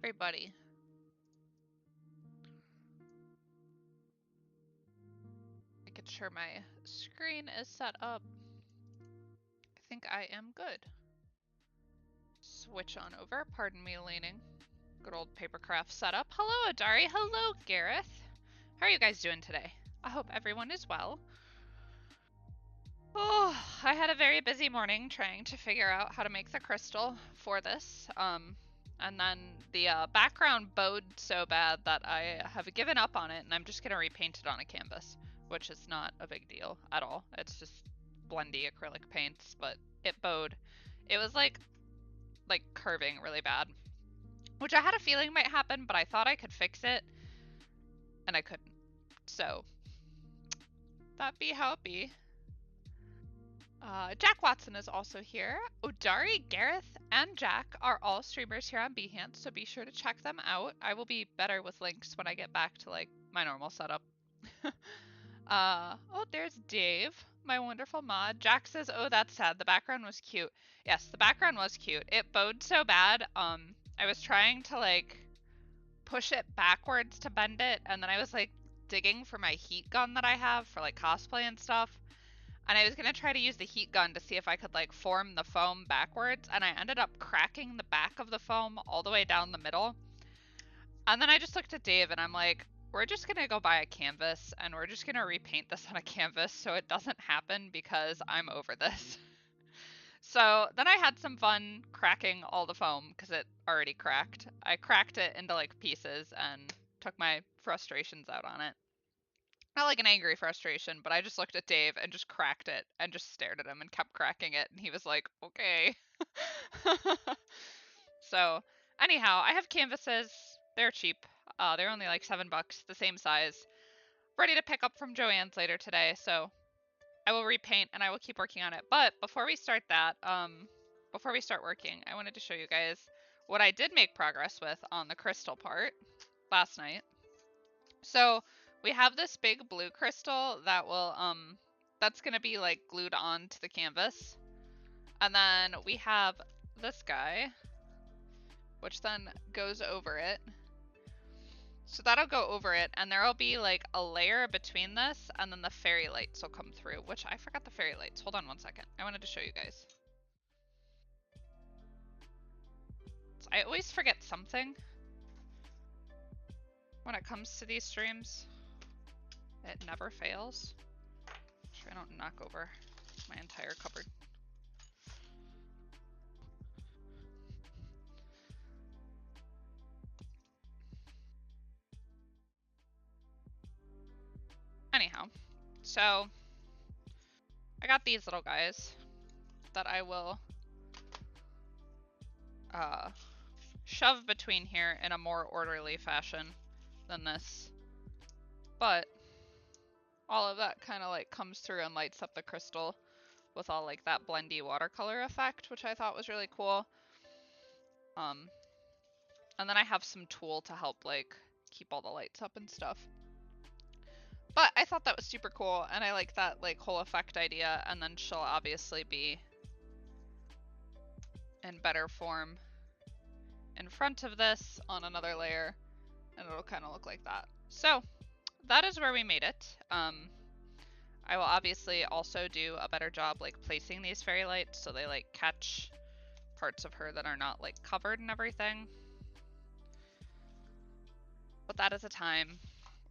everybody? Making sure my screen is set up. I think I am good. Switch on over. Pardon me leaning. Good old papercraft setup. Hello, Adari. Hello, Gareth. How are you guys doing today? I hope everyone is well. Oh, I had a very busy morning trying to figure out how to make the crystal for this. And then the background bowed so bad that I have given up on it, and I'm just gonna repaint it on a canvas, which is not a big deal at all. It's just blendy acrylic paints, but it bowed. It was like curving really bad, which I had a feeling might happen, but I thought I could fix it, and I couldn't. So that be how it be. Jack Watson is also here. Odari, Gareth, and Jack are all streamers here on Behance, so be sure to check them out. I will be better with links when I get back to like my normal setup. Oh, there's Dave, my wonderful mod. Jack says, "Oh, that's sad. The background was cute." Yes, the background was cute. It bowed so bad. I was trying to like push it backwards to bend it, and then I was like digging for my heat gun that I have for like cosplay and stuff. And I was gonna try to use the heat gun to see if I could like form the foam backwards, and I ended up cracking the back of the foam all the way down the middle. And then I just looked at Dave and I'm like, we're just gonna go buy a canvas and we're just gonna repaint this on a canvas so it doesn't happen because I'm over this. So then I had some fun cracking all the foam because it already cracked. I cracked it into like pieces and took my frustrations out on it. Not like an angry frustration, but I just looked at Dave and just cracked it and just stared at him and kept cracking it. And he was like, okay. So, anyhow, I have canvases. They're cheap. They're only like $7, the same size. Ready to pick up from Joann's later today. So, I will repaint and I will keep working on it. But before we start that, before we start working, I wanted to show you guys what I did make progress with on the crystal part last night. So we have this big blue crystal that will, that's gonna be like glued onto the canvas. And then we have this guy, which then goes over it. So that'll go over it, and there'll be like a layer between this, and then the fairy lights will come through, which I forgot the fairy lights. Hold on one second. I wanted to show you guys. So I always forget something when it comes to these streams. It never fails. Make sure I don't knock over my entire cupboard. Anyhow, so I got these little guys that I will shove between here in a more orderly fashion than this. But all of that kind of like comes through and lights up the crystal with all like that blendy watercolor effect, which I thought was really cool. And then I have some tulle to help like keep all the lights up and stuff. But I thought that was super cool, and I like that like whole effect idea, and then she'll obviously be in better form in front of this on another layer, and it'll kind of look like that. So that is where we made it. I will obviously also do a better job like placing these fairy lights so they like catch parts of her that are not like covered and everything. But that is a time,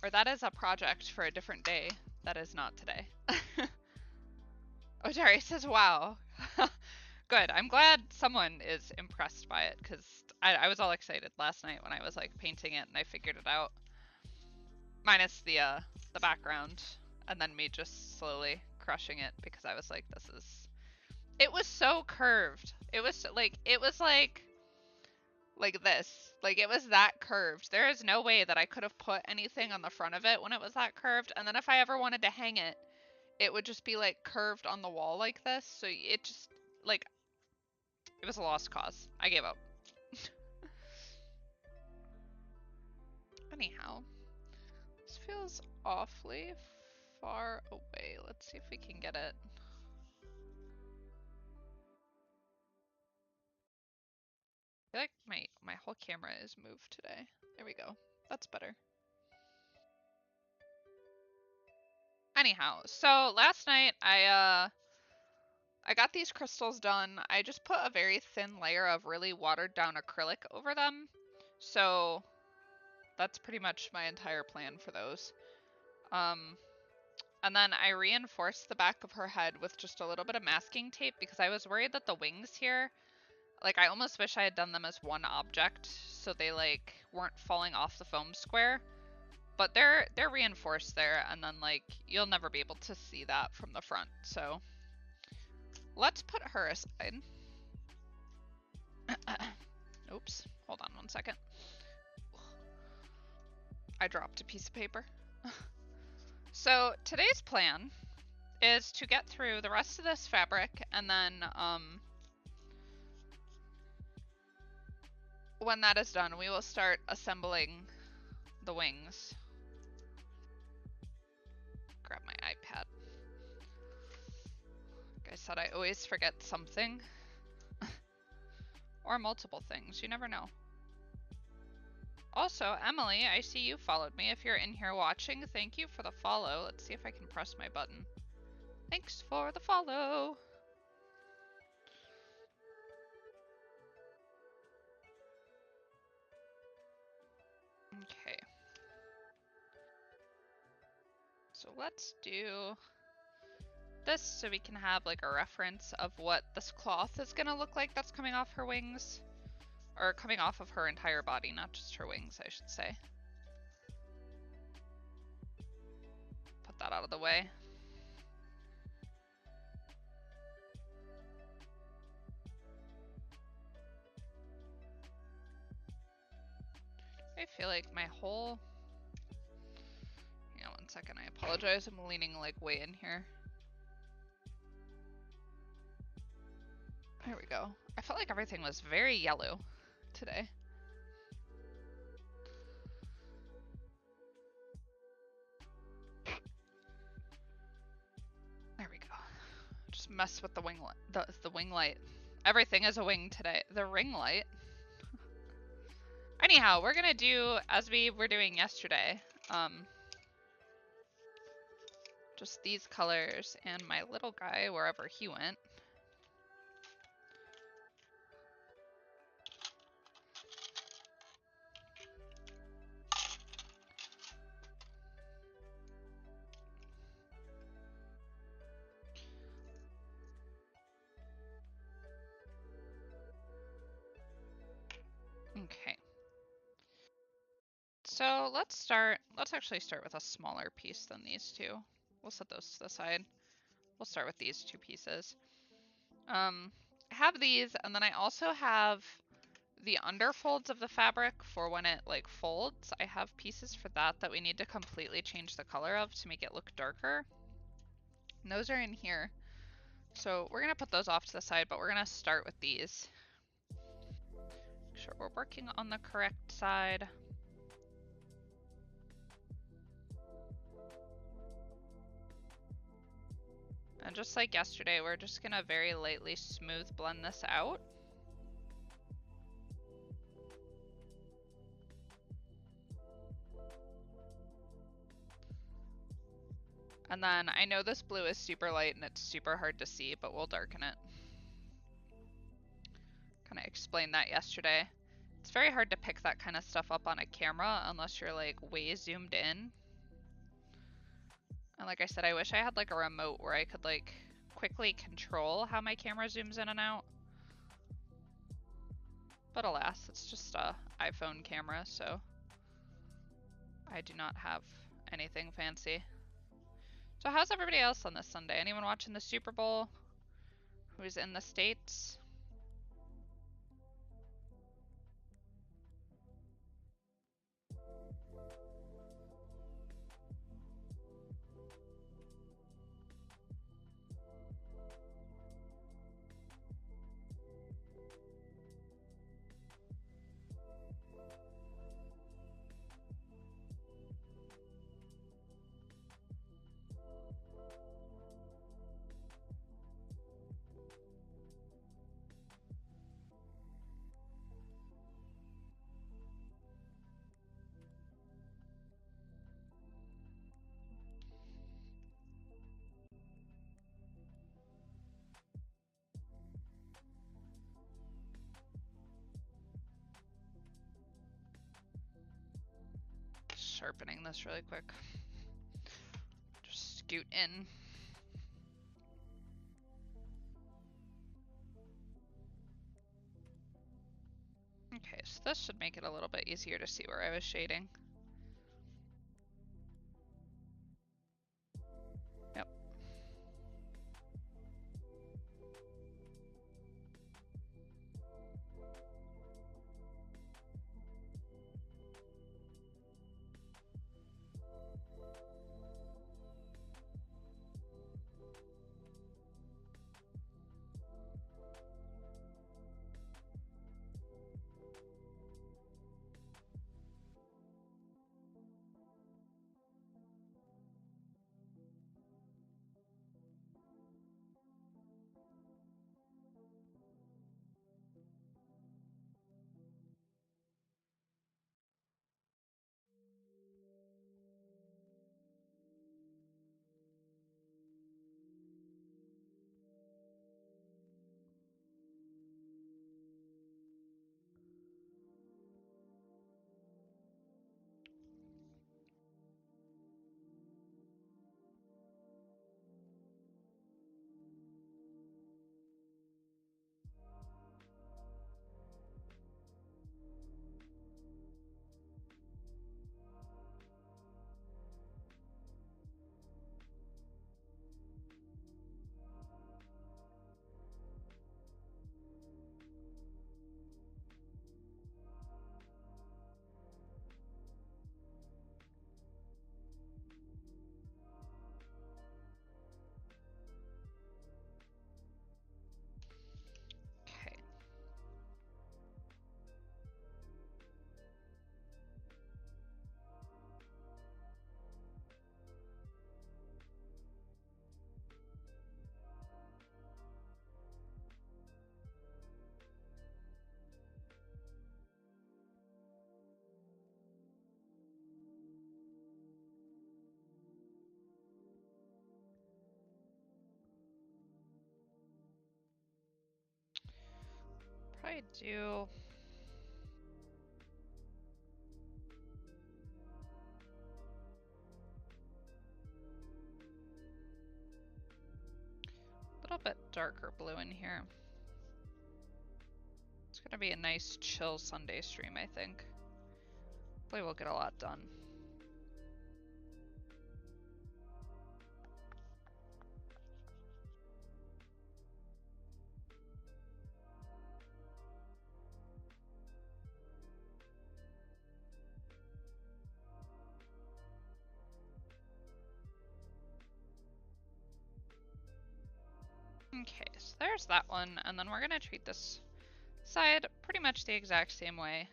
or that is a project for a different day. That is not today. Oh, Jerry says, wow. Good. I'm glad someone is impressed by it, because I was all excited last night when I was like painting it and I figured it out. Minus the background, and then me just slowly crushing it because I was like, this is... It was so curved. It was like this. Like, it was that curved. There is no way that I could have put anything on the front of it when it was that curved. And then if I ever wanted to hang it, it would just be like curved on the wall like this. So it just like, it was a lost cause. I gave up. Anyhow, this feels awfully far away. Let's see if we can get it. I feel like my whole camera is moved today. There we go. That's better. Anyhow, so last night I got these crystals done. I just put a very thin layer of really watered down acrylic over them. So that's pretty much my entire plan for those. And then I reinforced the back of her head with just a little bit of masking tape because I was worried that the wings here, like I almost wish I had done them as one object so they like weren't falling off the foam square. But they're reinforced there, and then like you'll never be able to see that from the front. So let's put her aside. Oops, hold on one second. I dropped a piece of paper. So today's plan is to get through the rest of this fabric, and then when that is done, we will start assembling the wings. Grab my iPad. Like I said, I always forget something. Or multiple things, you never know. Also, Emily, I see you followed me. If you're in here watching, thank you for the follow. Let's see if I can press my button. Thanks for the follow. Okay. So let's do this so we can have like a reference of what this cloth is gonna look like that's coming off her wings. Or coming off of her entire body, not just her wings, I should say. Put that out of the way. I feel like my whole... Yeah, one second, I apologize. I'm leaning like way in here. There we go. I felt like everything was very yellow today. There we go. Just mess with the wing light. The wing light. Everything is a wing today. The ring light. Anyhow, we're gonna do as we were doing yesterday. Just these colors and my little guy wherever he went. Okay. So let's actually start with a smaller piece than these two. We'll set those to the side. We'll start with these two pieces. I have these, and then I also have the underfolds of the fabric for when it like folds. I have pieces for that we need to completely change the color of to make it look darker. And those are in here. So we're gonna put those off to the side, but we're gonna start with these. Make sure we're working on the correct side. And just like yesterday, we're just gonna very lightly smooth blend this out. And then I know this blue is super light and it's super hard to see, but we'll darken it. Kind of explained that yesterday. It's very hard to pick that kind of stuff up on a camera unless you're like way zoomed in. And like I said, I wish I had like a remote where I could like quickly control how my camera zooms in and out. But alas, it's just a iPhone camera, so I do not have anything fancy. So how's everybody else on this Sunday? Anyone watching the Super Bowl who's in the States? sharpening this really quick. Just scoot in. Okay, so this should make it a little bit easier to see where I was shading. Yep. Okay. Probably do. A little bit darker blue in here. It's gonna be a nice chill Sunday stream, I think. Hopefully we'll get a lot done. Okay, so there's that one, and then we're gonna treat this side pretty much the exact same way.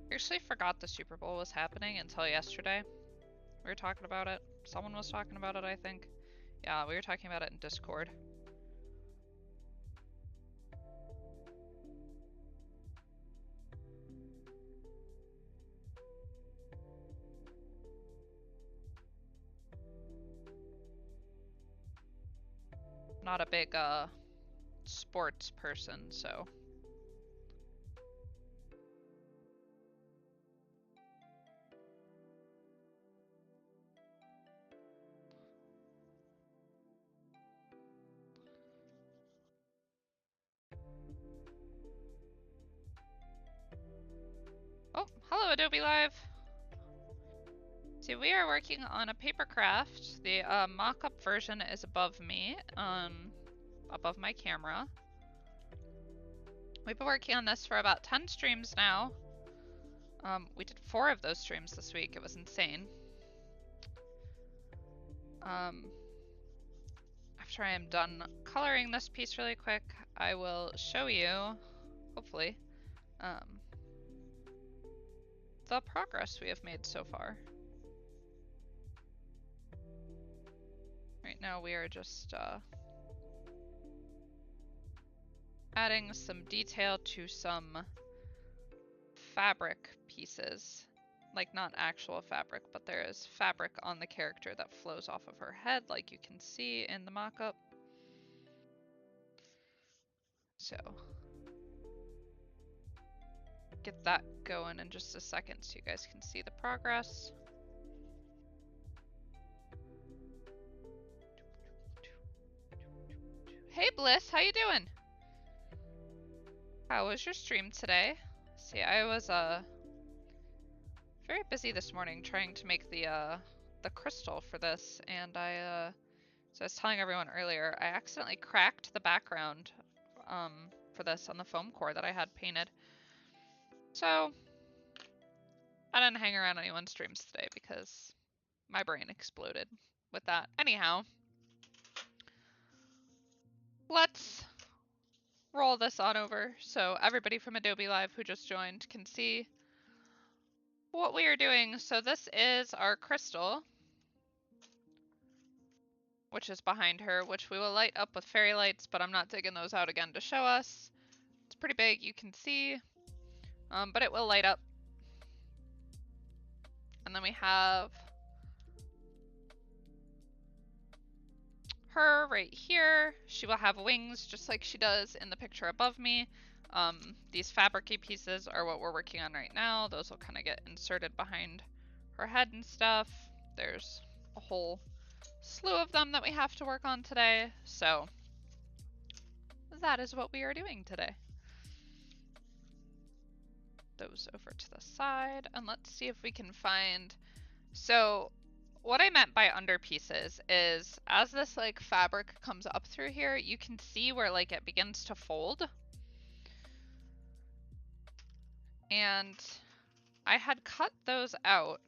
I actually forgot the Super Bowl was happening until yesterday. We were talking about it. Someone was talking about it, I think. Yeah, we were talking about it in Discord. not a big sports person, so. Oh, hello Adobe Live. See, we are working on a paper craft. The mock-up version is above me, above my camera. We've been working on this for about 10 streams now. We did 4 of those streams this week. It was insane. After I am done coloring this piece really quick, I will show you, hopefully, the progress we have made so far. Right now we are just adding some detail to some fabric pieces. Like not actual fabric, but there is fabric on the character that flows off of her head, like you can see in the mock-up. So, get that going in just a second so you guys can see the progress. Hey Bliss, how you doing? How was your stream today? See, I was very busy this morning trying to make the crystal for this, and so I was telling everyone earlier, I accidentally cracked the background for this on the foam core that I had painted. So I didn't hang around anyone's streams today because my brain exploded with that. Anyhow, let's roll this on over so everybody from Adobe Live who just joined can see what we are doing. So this is our crystal, which is behind her, which we will light up with fairy lights, but I'm not digging those out again to show us. It's pretty big, you can see, but it will light up. And then we have her right here. She will have wings just like she does in the picture above me. These fabric-y pieces are what we're working on right now. Those will kind of get inserted behind her head and stuff. There's a whole slew of them that we have to work on today. So that is what we are doing today. Those over to the side, and let's see if we can find. So what I meant by under pieces is as this like fabric comes up through here, you can see where like it begins to fold. And I had cut those out,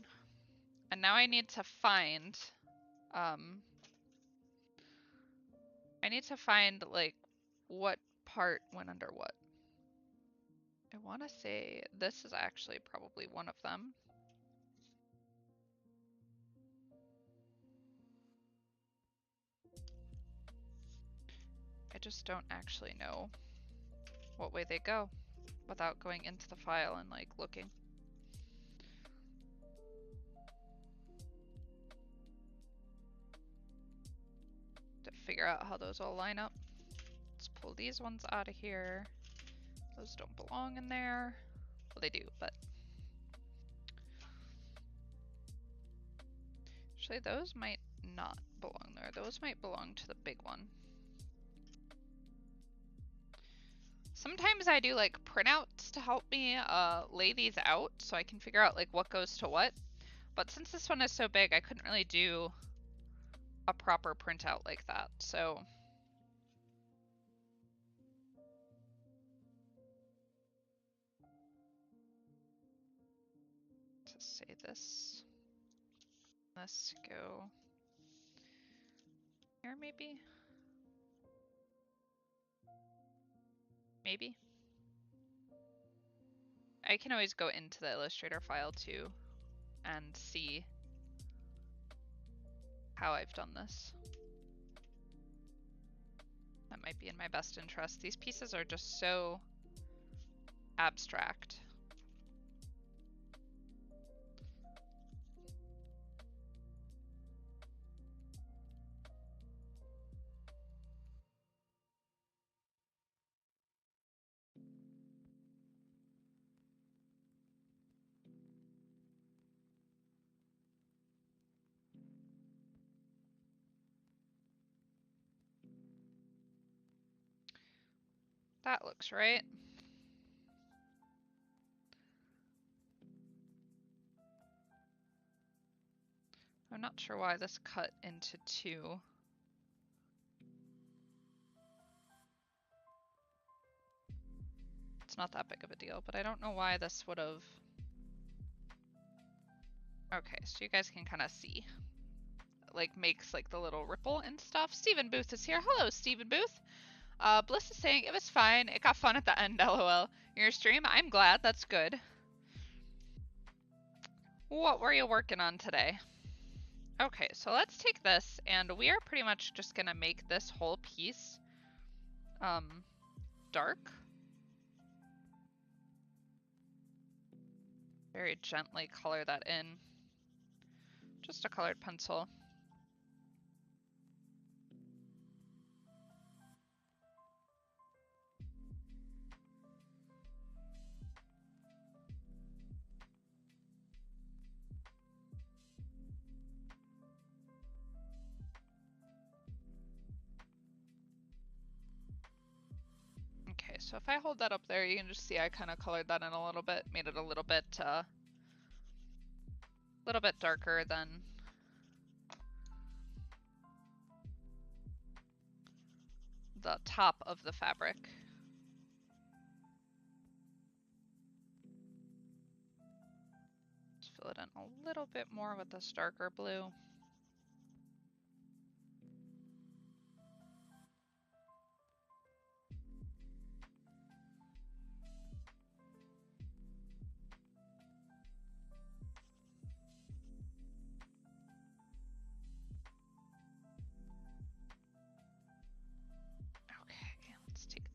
and now I need to find like what part went under what. I want to say this is actually probably one of them. I just don't actually know what way they go without going into the file and like looking. To figure out how those all line up. Let's pull these ones out of here. Those don't belong in there. Well, they do, but actually those might not belong there. Those might belong to the big one. Sometimes I do like printouts to help me lay these out so I can figure out like what goes to what. But since this one is so big, I couldn't really do a proper printout like that. So to say this go here maybe? Maybe. I can always go into the Illustrator file too and see how I've done this. That might be in my best interest. These pieces are just so abstract. That looks right. I'm not sure why this cut into two. It's not that big of a deal, but I don't know why this would have... Okay, so you guys can kind of see. It, like, makes like the little ripple and stuff. Stephen Booth is here. Hello, Stephen Booth. Bliss is saying it was fine. It got fun at the end, lol. Your stream? I'm glad. That's good. What were you working on today? Okay, so let's take this, and we are pretty much just gonna make this whole piece dark. Very gently color that in. Just a colored pencil. Okay, so if I hold that up there, you can just see I kind of colored that in a little bit, made it a little bit darker than the top of the fabric. Just fill it in a little bit more with this darker blue.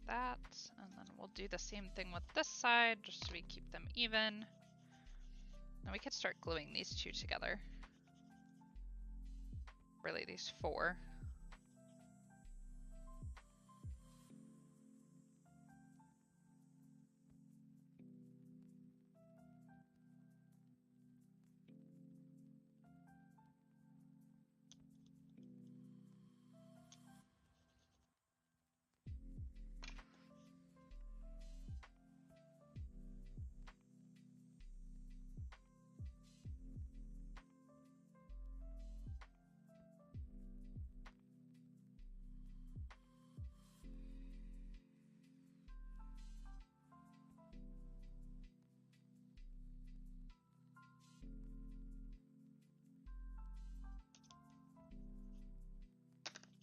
That, and then we'll do the same thing with this side just so we keep them even. Now we could start gluing these two together. Really, these four.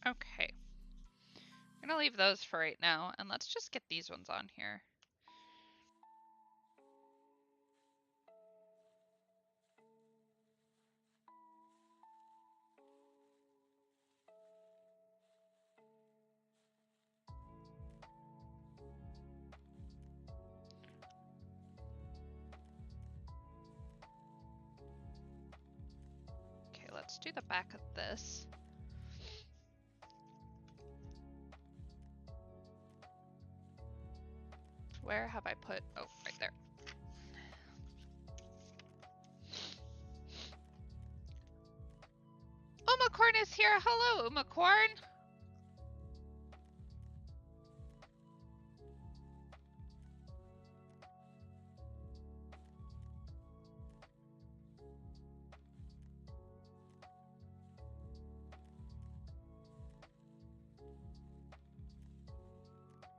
Okay. I'm gonna leave those for right now, and let's just get these ones on here. Okay, let's do the back of this. Where have I put? Oh, right there. Umacorn is here. Hello, Umacorn.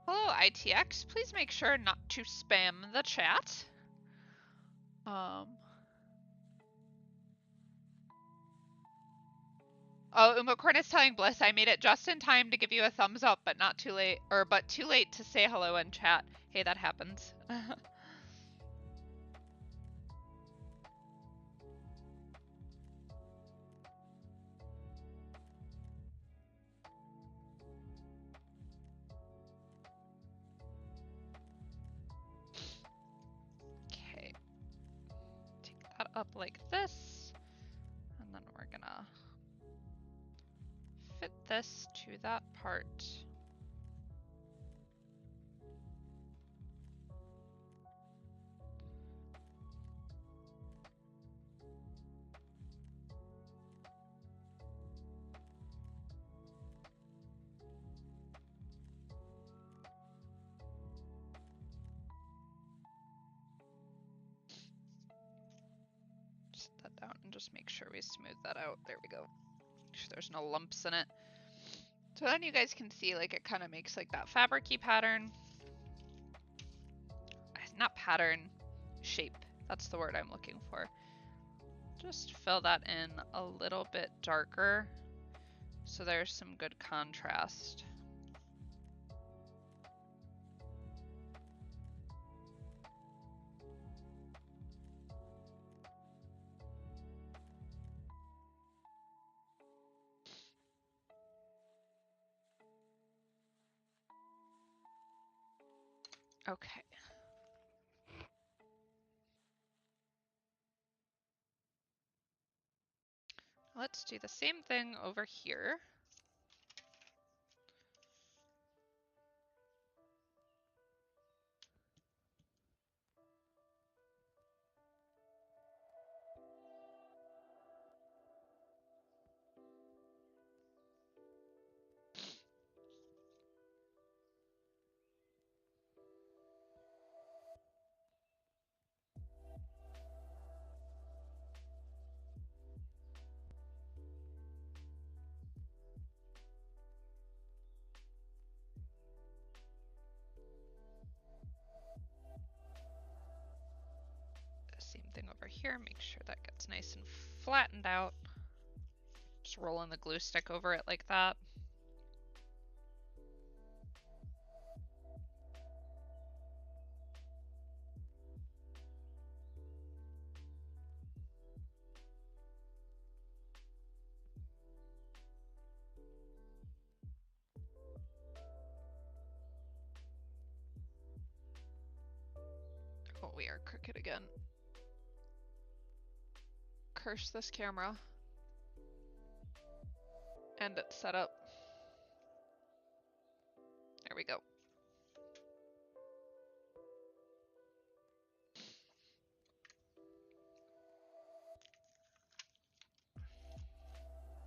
Hello, ITX. Please make sure not to spam the chat. Oh, Umacorn is telling Bliss I made it just in time to give you a thumbs up, but not too late, but too late to say hello in chat. Hey, that happens. Okay. Take that up like this, and then we're gonna fit this to that part. just make sure we smooth that out. There we go. Make sure there's no lumps in it. So then you guys can see like it kind of makes like that fabric-y pattern. Not pattern, shape. That's the word I'm looking for. Just fill that in a little bit darker so there's some good contrast. Okay. Let's do the same thing over here. Same thing over here. Make sure that gets nice and flattened out. Just rolling the glue stick over it like that. Oh, we are crooked again. Curse this camera. And it's set up. There we go.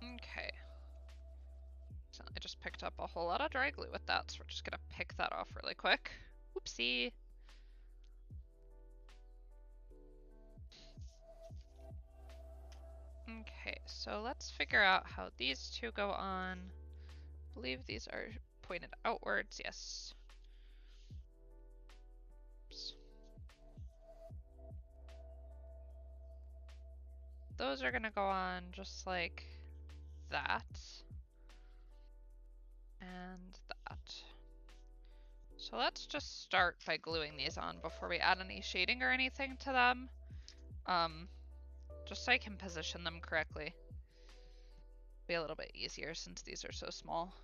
Okay. So I just picked up a whole lot of dry glue with that, so we're just gonna pick that off really quick. Oopsie. Okay, so let's figure out how these two go on. I believe these are pointed outwards, yes. Oops. Those are gonna go on just like that. And that. So let's just start by gluing these on before we add any shading or anything to them. Just so I can position them correctly. Be a little bit easier since these are so small.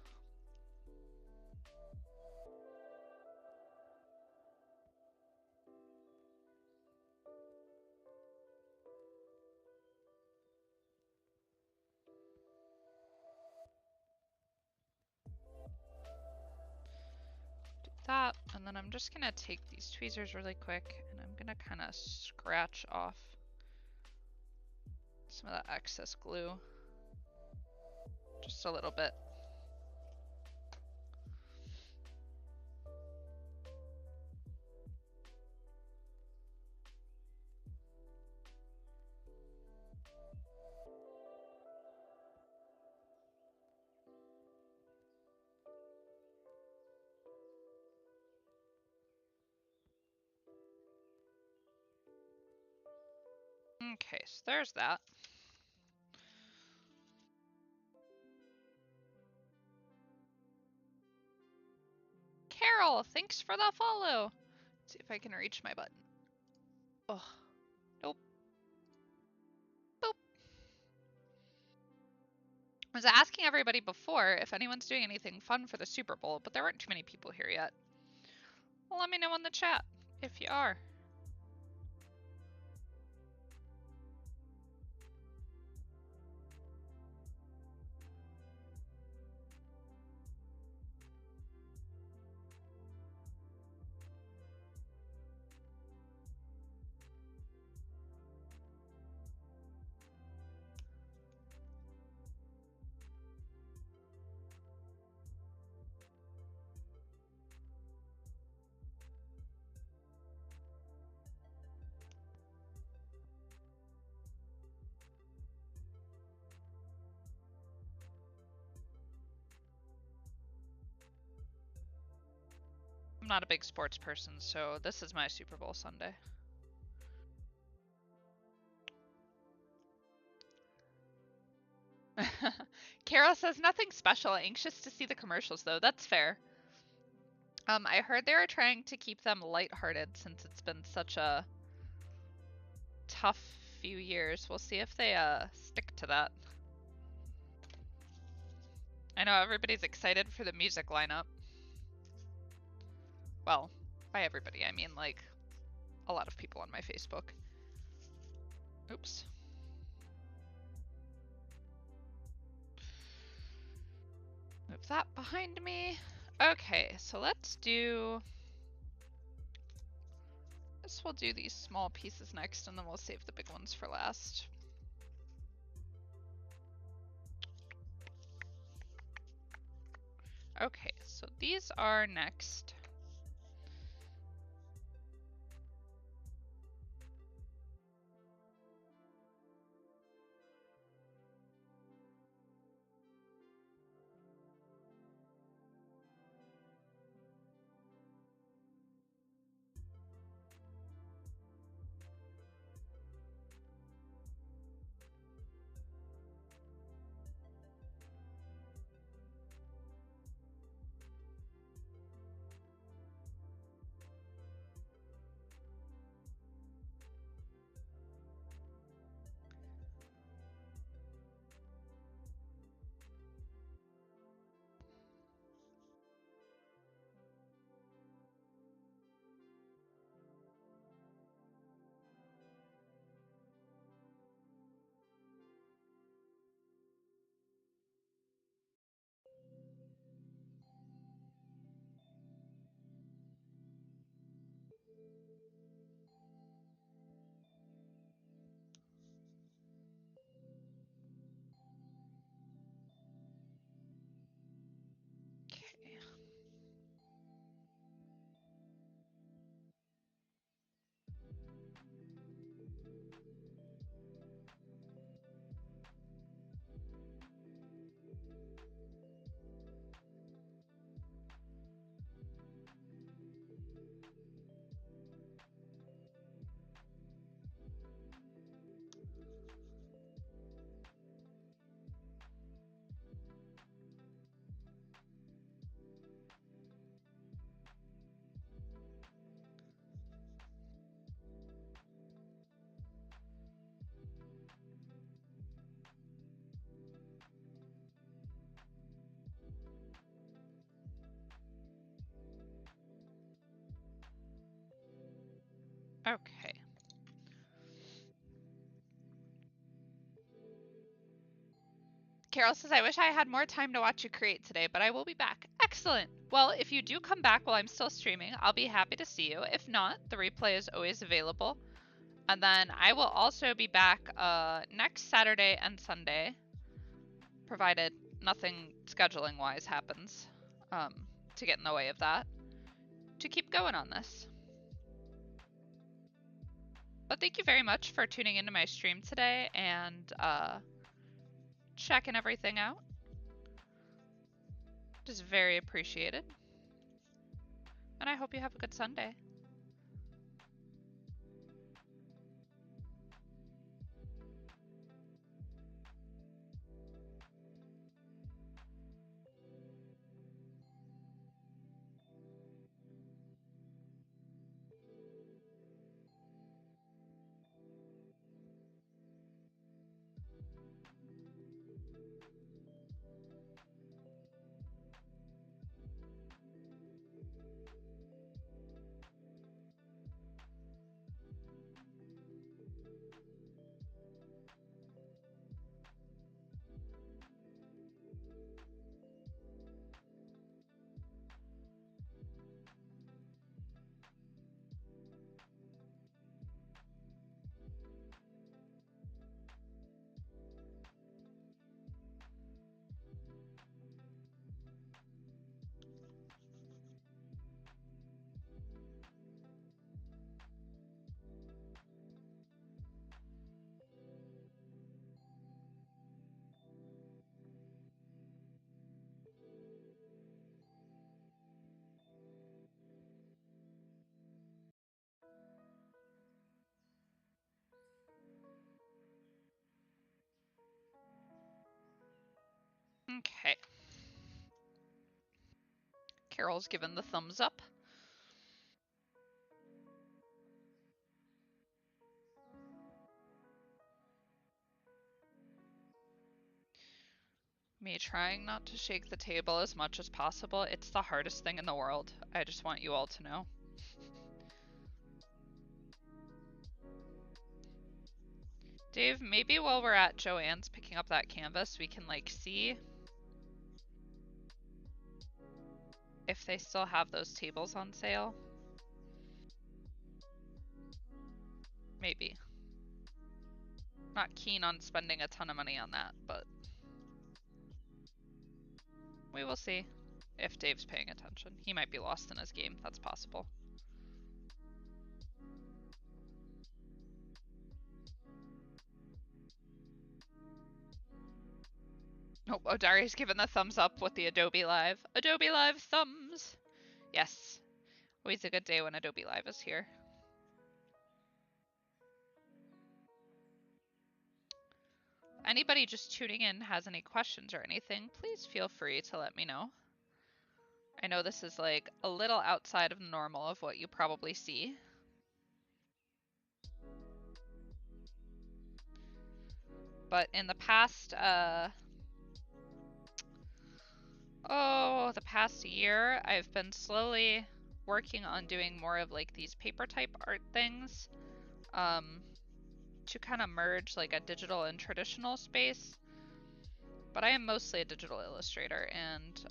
Do that, and then I'm just gonna take these tweezers really quick and I'm gonna kind of scratch off some of that excess glue. Just a little bit. Okay, so there's that. Carol, thanks for the follow. Let's see if I can reach my button. Oh, nope. Boop. I was asking everybody before if anyone's doing anything fun for the Super Bowl, but there weren't too many people here yet. Well, let me know in the chat if you are. not a big sports person, so this is my Super Bowl Sunday. Carol says nothing special. Anxious to see the commercials though. That's fair. I heard they were trying to keep them lighthearted since it's been such a tough few years. We'll see if they stick to that. I know everybody's excited for the music lineup. Well, by everybody, I mean like a lot of people on my Facebook. Oops. Move that behind me. Okay, so let's do... We'll do these small pieces next, and then we'll save the big ones for last. Okay, so these are next. Okay. Carol says, I wish I had more time to watch you create today, but I will be back. Excellent. Well, if you do come back while I'm still streaming, I'll be happy to see you. If not, the replay is always available. And then I will also be back next Saturday and Sunday, provided nothing scheduling-wise happens to get in the way of that, to keep going on this. But thank you very much for tuning into my stream today and checking everything out. It is very appreciated. And I hope you have a good Sunday. Okay. Carol's given the thumbs up. Me trying not to shake the table as much as possible. It's the hardest thing in the world. I just want you all to know. Dave, maybe while we're at Joanne's picking up that canvas, we can like see if they still have those tables on sale. Maybe. Not keen on spending a ton of money on that, but we will see if Dave's paying attention. He might be lost in his game. That's possible. Nope, Odari's given the thumbs up with the Adobe Live. Adobe Live thumbs! Yes. Always a good day when Adobe Live is here. If anybody just tuning in has any questions or anything, please feel free to let me know. I know this is like a little outside of normal of what you probably see. But in the past, the past year, I've been slowly working on doing more of like these paper type art things, to kind of merge like a digital and traditional space. But I am mostly a digital illustrator and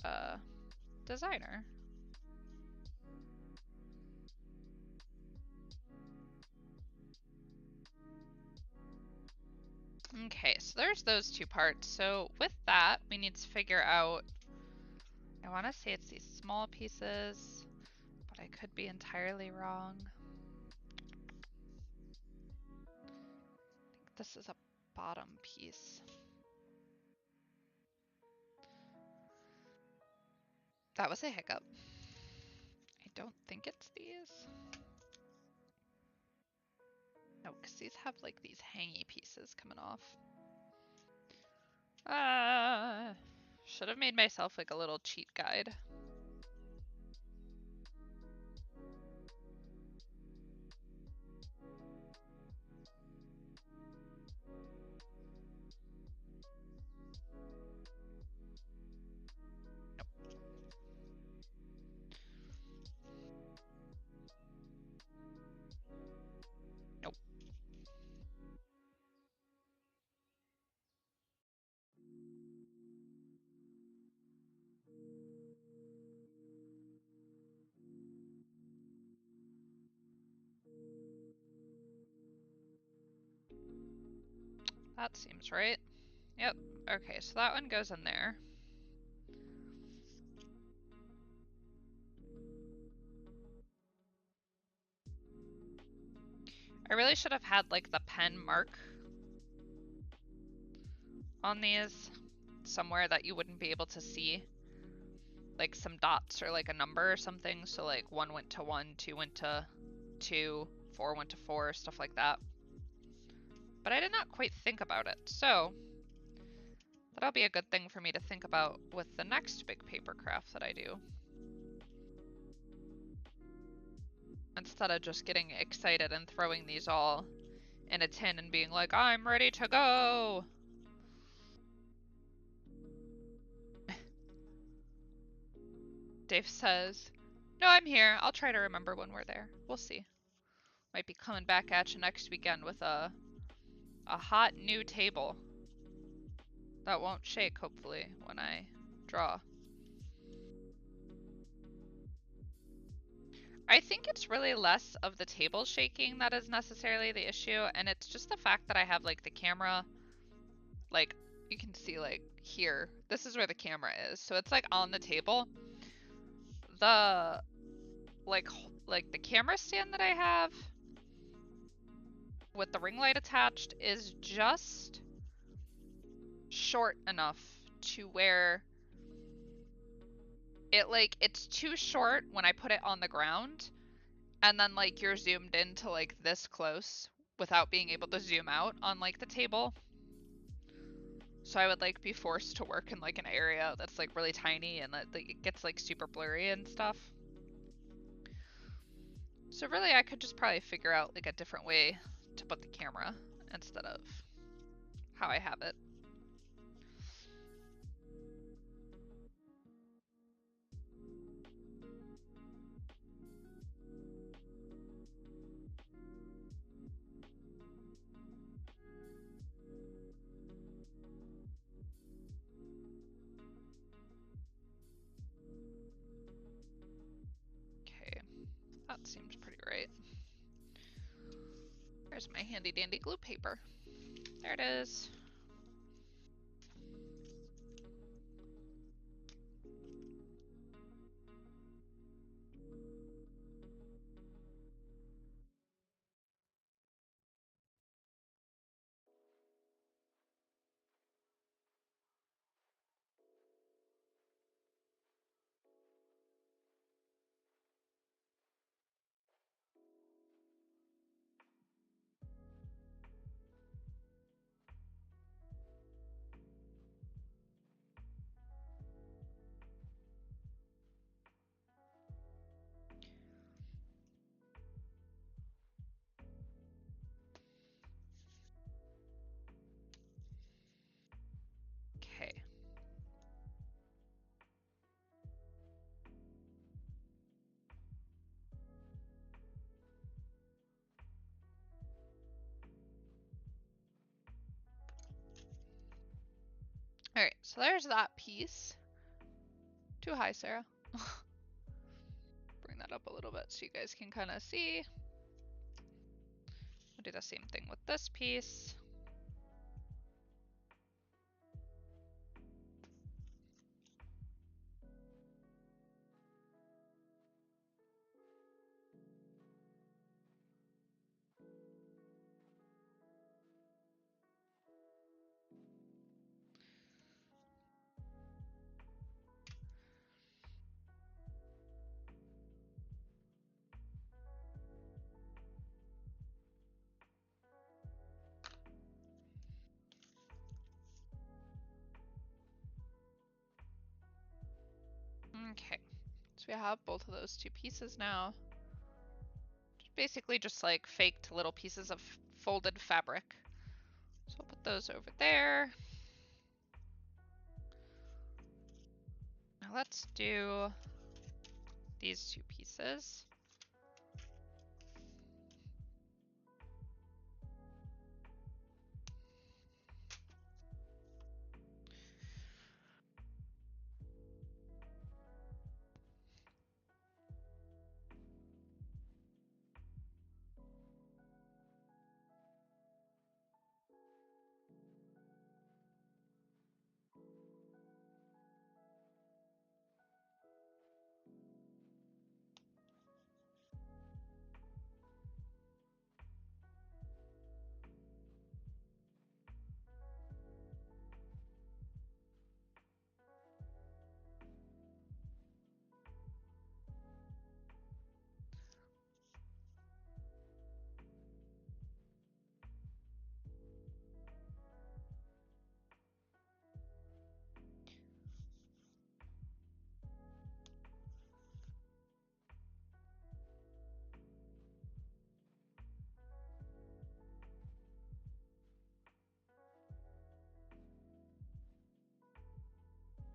designer. Okay, so there's those two parts. So with that, we need to figure out, I want to say it's these small pieces, but I could be entirely wrong. I think this is a bottom piece. That was a hiccup. I don't think it's these. No, because these have like these hangy pieces coming off. Should have made myself like a little cheat guide. Nope. That seems right. Yep. Okay, so that one goes in there. I really should have had like the pen mark on these somewhere that you wouldn't be able to see. Like some dots or like a number or something. So like 1 went to 1, 2 went to 2, 4 went to 4, stuff like that. But I did not quite think about it. So that'll be a good thing for me to think about with the next big paper craft that I do. Instead of just getting excited and throwing these all in a tin and being like, I'm ready to go. Dave says, no, I'm here. I'll try to remember when we're there. We'll see. Might be coming back at you next weekend with a hot new table that won't shake, hopefully, when I draw. I think it's really less of the table shaking that is necessarily the issue, and it's just the fact that I have like the camera, like you can see like here, this is where the camera is, so it's like on the table. The like the camera stand that I have with the ring light attached is just short enough to where it's too short when I put it on the ground, and then like you're zoomed into like this close without being able to zoom out on like the table. So I would like be forced to work in like an area that's like really tiny and that like, it gets like super blurry and stuff. So really I could just probably figure out like a different way to put the camera instead of how I have it. Okay, that seems pretty right. There's my handy dandy glue paper. There it is. Okay. Alright, so there's that piece. Too high, Sarah. Bring that up a little bit so you guys can kind of see. I'll do the same thing with this piece. Okay, so we have both of those two pieces now. Basically just like faked little pieces of folded fabric. So I'll put those over there. Now let's do these two pieces.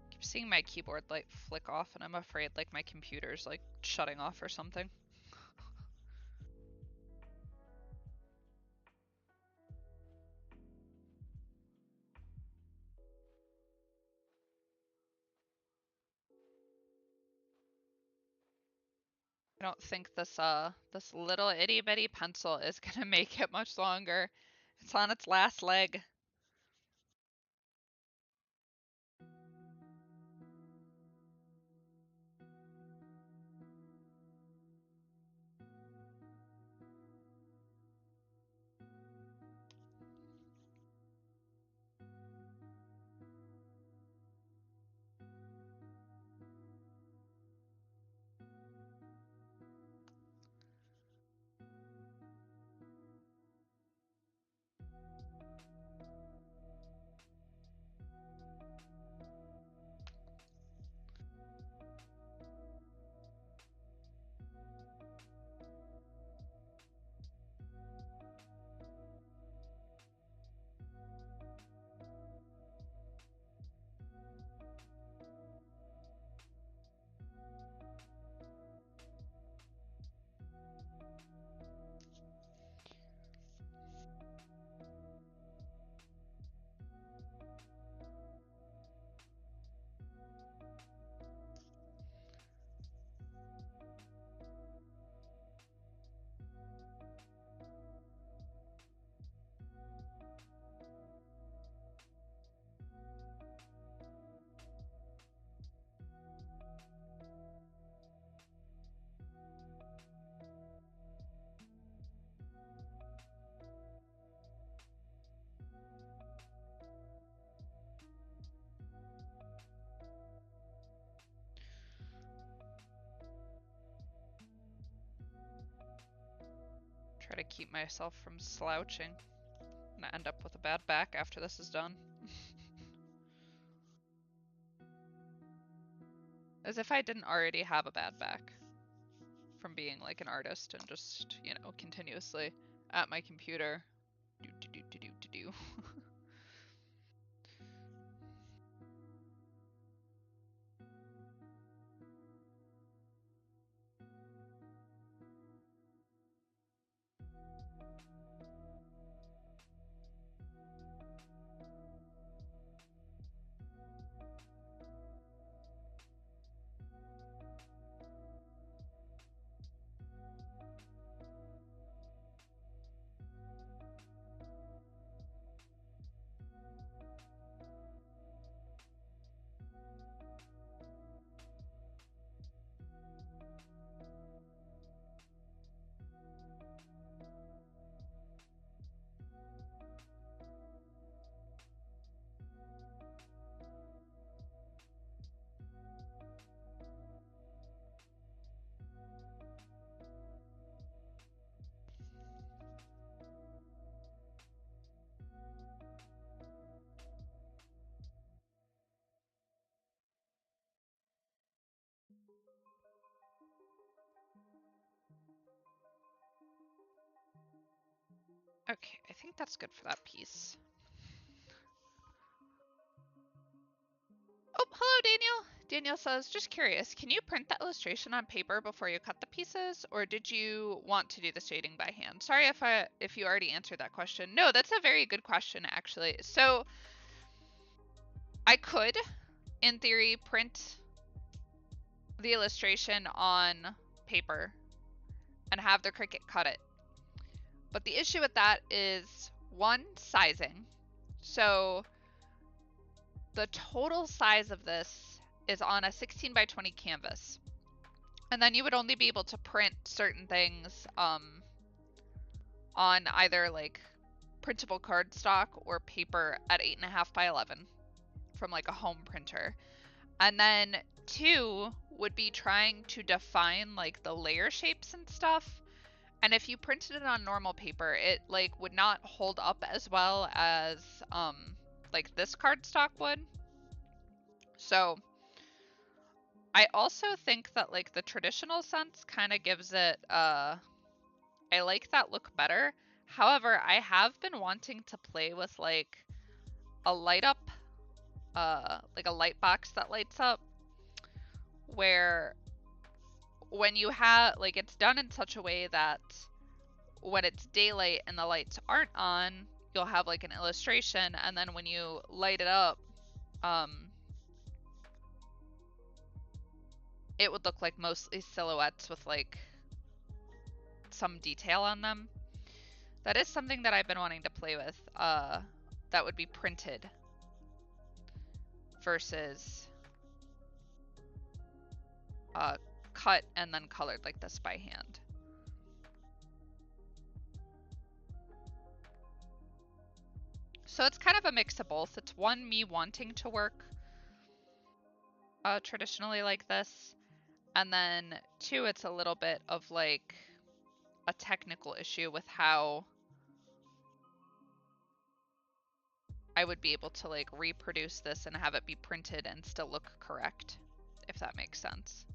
Keep seeing my keyboard light flick off and I'm afraid like my computer's like shutting off or something. I don't think this little itty bitty pencil is gonna make it much longer. It's on its last leg. keep myself from slouching. I'm gonna end up with a bad back after this is done. As if I didn't already have a bad back from being like an artist and just, you know, continuously at my computer. Do. Okay, I think that's good for that piece. Oh, hello, Daniel. Daniel says, just curious, can you print the illustration on paper before you cut the pieces, or did you want to do the shading by hand? Sorry if you already answered that question. No, that's a very good question, actually. So I could, in theory, print the illustration on paper and have the Cricut cut it. But the issue with that is, one, sizing. So the total size of this is on a 16 by 20 canvas. And then you would only be able to print certain things on either like printable cardstock or paper at 8.5 by 11 from like a home printer. And then two would be trying to define like the layer shapes and stuff. And if you printed it on normal paper, it like would not hold up as well as like this cardstock would. So I also think that like the traditional sense kind of gives it I like that look better. However, I have been wanting to play with like a light up like a light box that lights up, where when you have like it's done in such a way that when it's daylight and the lights aren't on, you'll have like an illustration, and then when you light it up, it would look like mostly silhouettes with like some detail on them. That is something that I've been wanting to play with. That would be printed versus cut and then colored like this by hand. So it's kind of a mix of both. It's one, me wanting to work traditionally like this, and then two, it's a little bit of like a technical issue with how I would be able to like reproduce this and have it be printed and still look correct, if that makes sense.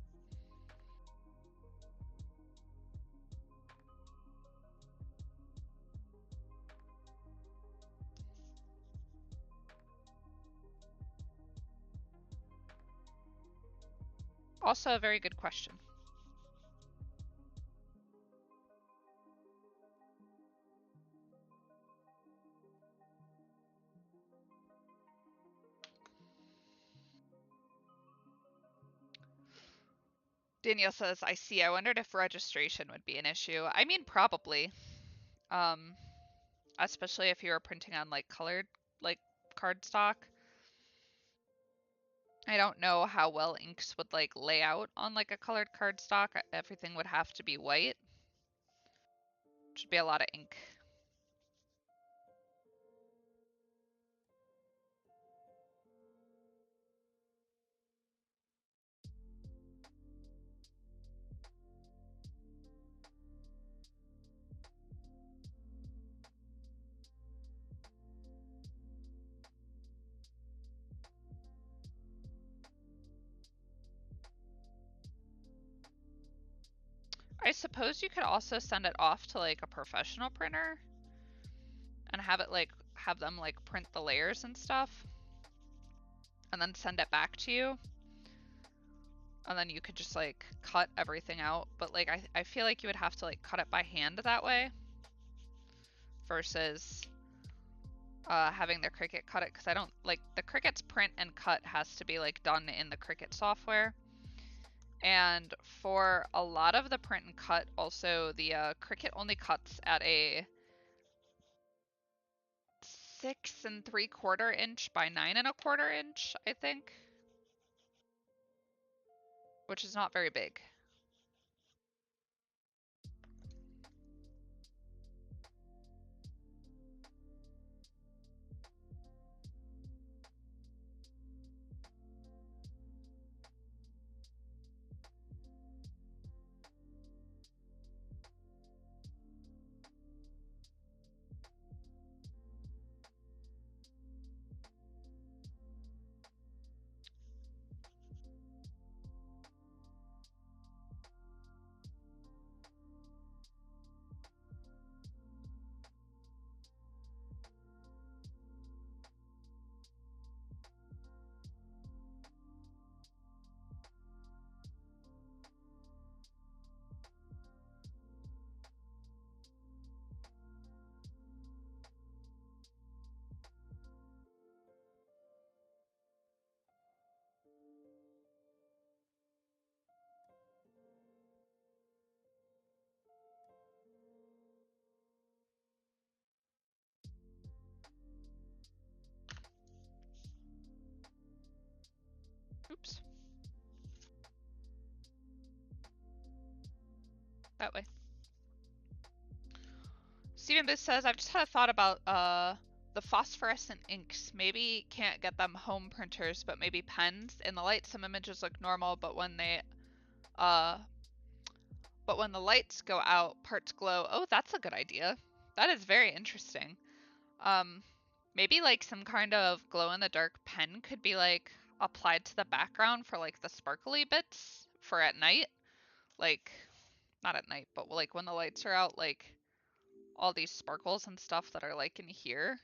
Also a very good question. Danielle says, I see. I wondered if registration would be an issue. I mean, probably. Especially if you were printing on like colored like cardstock. I don't know how well inks would like lay out on like a colored cardstock. Everything would have to be white. Should be a lot of ink. I suppose you could also send it off to like a professional printer and have it like have them like print the layers and stuff and then send it back to you. And then you could just like cut everything out. But like I feel like you would have to like cut it by hand that way versus having the Cricut cut it, because I don't like the Cricut's print and cut has to be like done in the Cricut software. And for a lot of the print and cut, also the Cricut only cuts at a 6 3/4 inch by 9 1/4 inch, I think, which is not very big. Oops. That way. Stephen Booth says, I've just had a thought about the phosphorescent inks. Maybe can't get them home printers, but maybe pens. In the light, some images look normal, but when the lights go out, parts glow. Oh, that's a good idea. That is very interesting. Um, Maybe like some kind of glow in the dark pen could be like applied to the background for like the sparkly bits for at night. Like, not at night, but like when the lights are out, like all these sparkles and stuff that are like in here.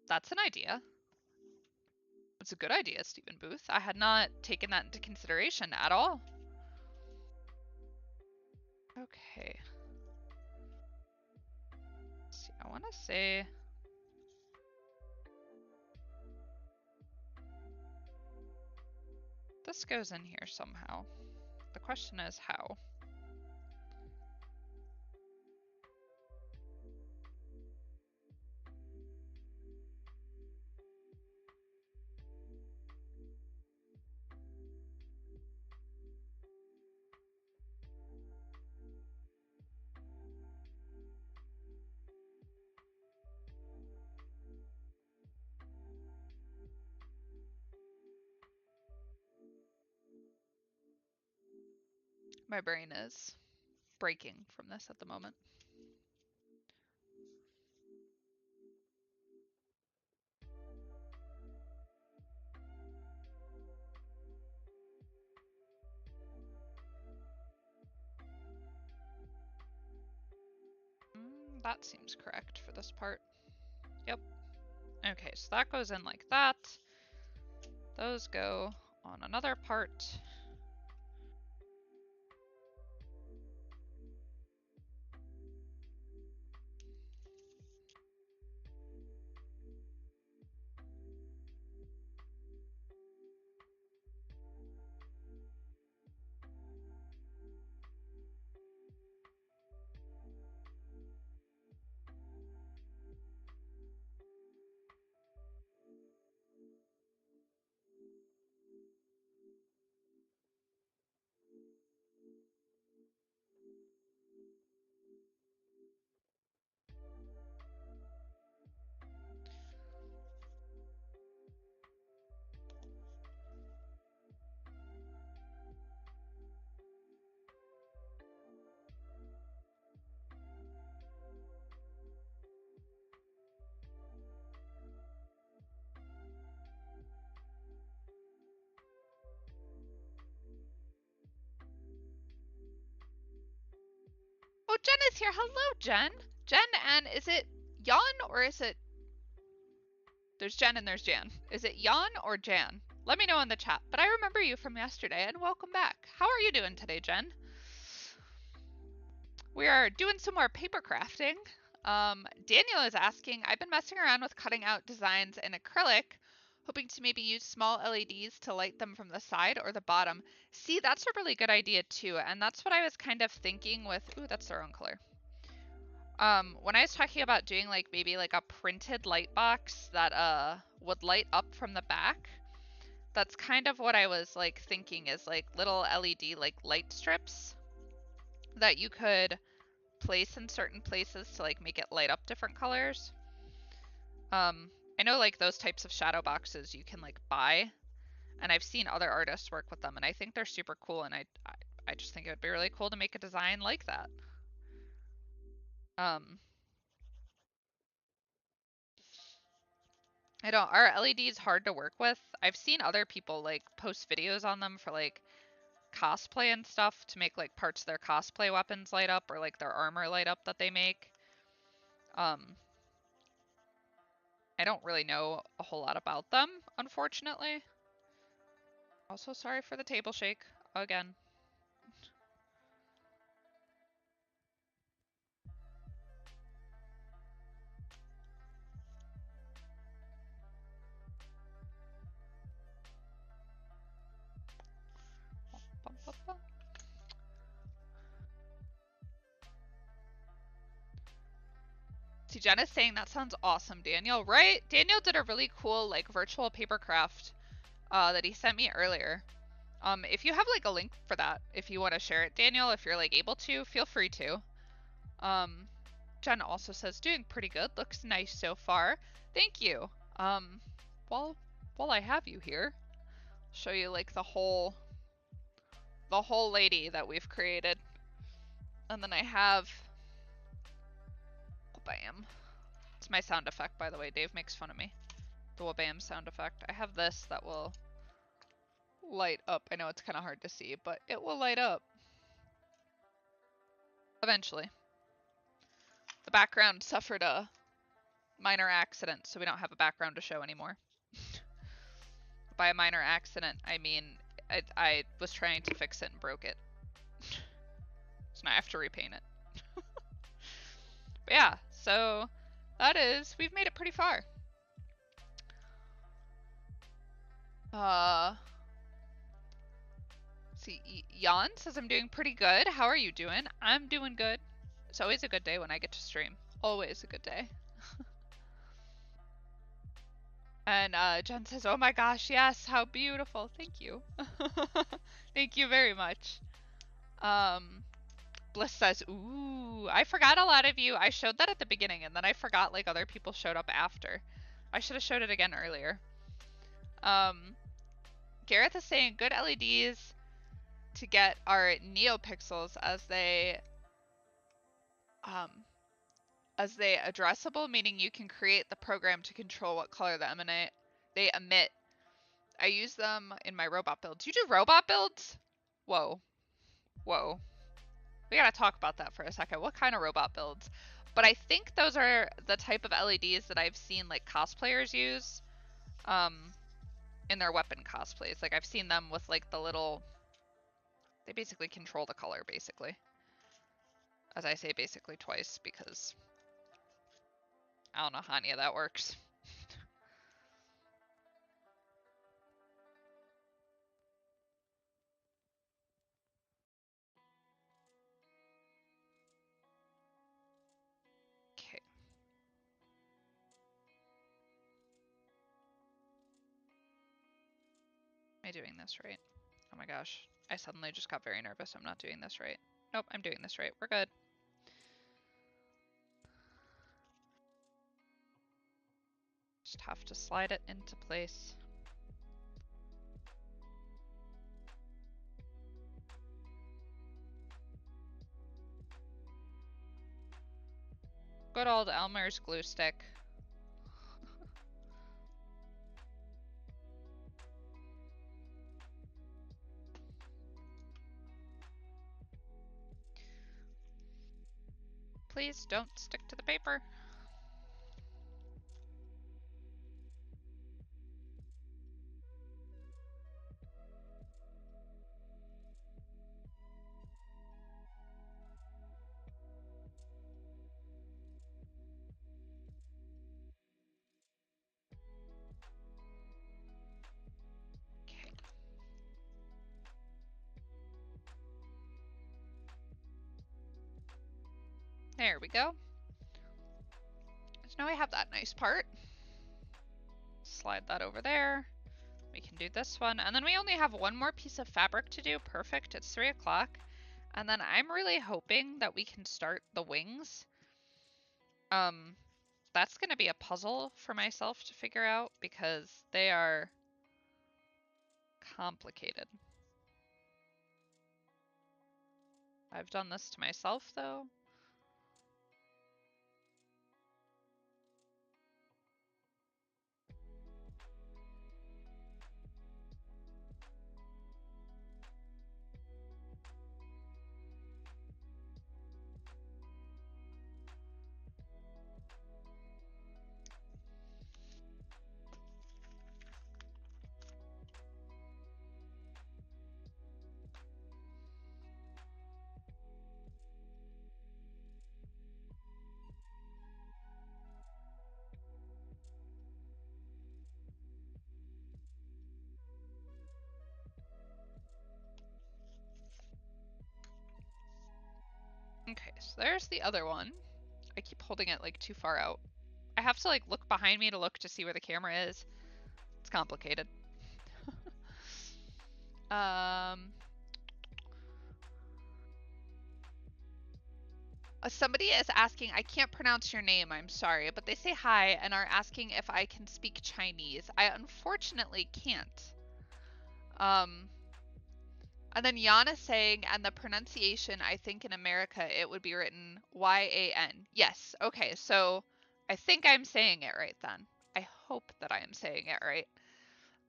That's an idea. It's a good idea, Stephen Booth. I had not taken that into consideration at all. Okay. Let's see, I want to say this goes in here somehow. The question is how. My brain is breaking from this at the moment. That seems correct for this part. Yep. Okay, so that goes in like that. Those go on another part. Jen is here. Hello, Jen. Jen, and is it Jan or is it... There's Jen and there's Jan. Is it Jan or Jan? Let me know in the chat. But I remember you from yesterday, and welcome back. How are you doing today, Jen? We are doing some more paper crafting. Daniel is asking, I've been messing around with cutting out designs in acrylic, hoping to maybe use small LEDs to light them from the side or the bottom. See, that's a really good idea too, and that's what I was kind of thinking with... Ooh, that's the wrong color. When I was talking about doing like maybe like a printed light box that would light up from the back, that's kind of what I was like thinking is like little LED like light strips that you could place in certain places to like make it light up different colors. I know like those types of shadow boxes you can like buy, and I've seen other artists work with them, and I think they're super cool, and I just think it would be really cool to make a design like that. I don't, our LED is hard to work with. I've seen other people like post videos on them for like cosplay and stuff to make like parts of their cosplay weapons light up or like their armor light up that they make. I don't really know a whole lot about them, unfortunately. Also, sorry for the table shake again. See, Jenna's saying that sounds awesome, Daniel, right? Daniel did a really cool like virtual paper craft that he sent me earlier. If you have like a link for that, if you want to share it, Daniel, if you're like able to, feel free to. Jen also says doing pretty good. Looks nice so far. Thank you. While I have you here, I'll show you like the whole lady that we've created. And then I have, bam. It's my sound effect, by the way. Dave makes fun of me. The wabam sound effect. I have this that will light up. I know it's kind of hard to see, but it will light up. Eventually. The background suffered a minor accident, so we don't have a background to show anymore. By a minor accident, I mean I was trying to fix it and broke it. So now I have to repaint it. But yeah, so that is, we've made it pretty far. See, Jan says I'm doing pretty good. How are you doing? I'm doing good. It's always a good day when I get to stream. Always a good day. And Jen says, oh my gosh, yes, how beautiful. Thank you. Thank you very much. Bliss says, ooh, I forgot a lot of you. I showed that at the beginning, and then I forgot like other people showed up after. I should have showed it again earlier. Gareth is saying good LEDs to get our neopixels as they addressable, meaning you can create the program to control what color they emit. I use them in my robot builds. You do robot builds? Whoa. Whoa. We gotta talk about that for a second. What kind of robot builds? But I think those are the type of LEDs that I've seen like cosplayers use in their weapon cosplays. Like I've seen them with like the little, they basically control the color basically. As I say basically twice because I don't know how any of that works. Okay. Am I doing this right? Oh my gosh. I suddenly just got very nervous. I'm not doing this right. Nope, I'm doing this right. We're good. Just have to slide it into place. Good old Elmer's glue stick. Please don't stick to the paper. Okay. There we go. So now we have that nice part. Slide that over there. We can do this one. And then we only have one more piece of fabric to do. Perfect. It's 3 o'clock. And then I'm really hoping that we can start the wings. That's going to be a puzzle for myself to figure out because they are complicated. I've done this to myself though. Okay, so there's the other one. I keep holding it like too far out. I have to like look behind me to look to see where the camera is. It's complicated. Somebody is asking, I can't pronounce your name, I'm sorry, but they say hi and are asking if I can speak Chinese. I unfortunately can't. And then Jan is saying, and the pronunciation, I think in America, it would be written Y-A-N. Yes, okay, so I think I'm saying it right then. I hope that I am saying it right.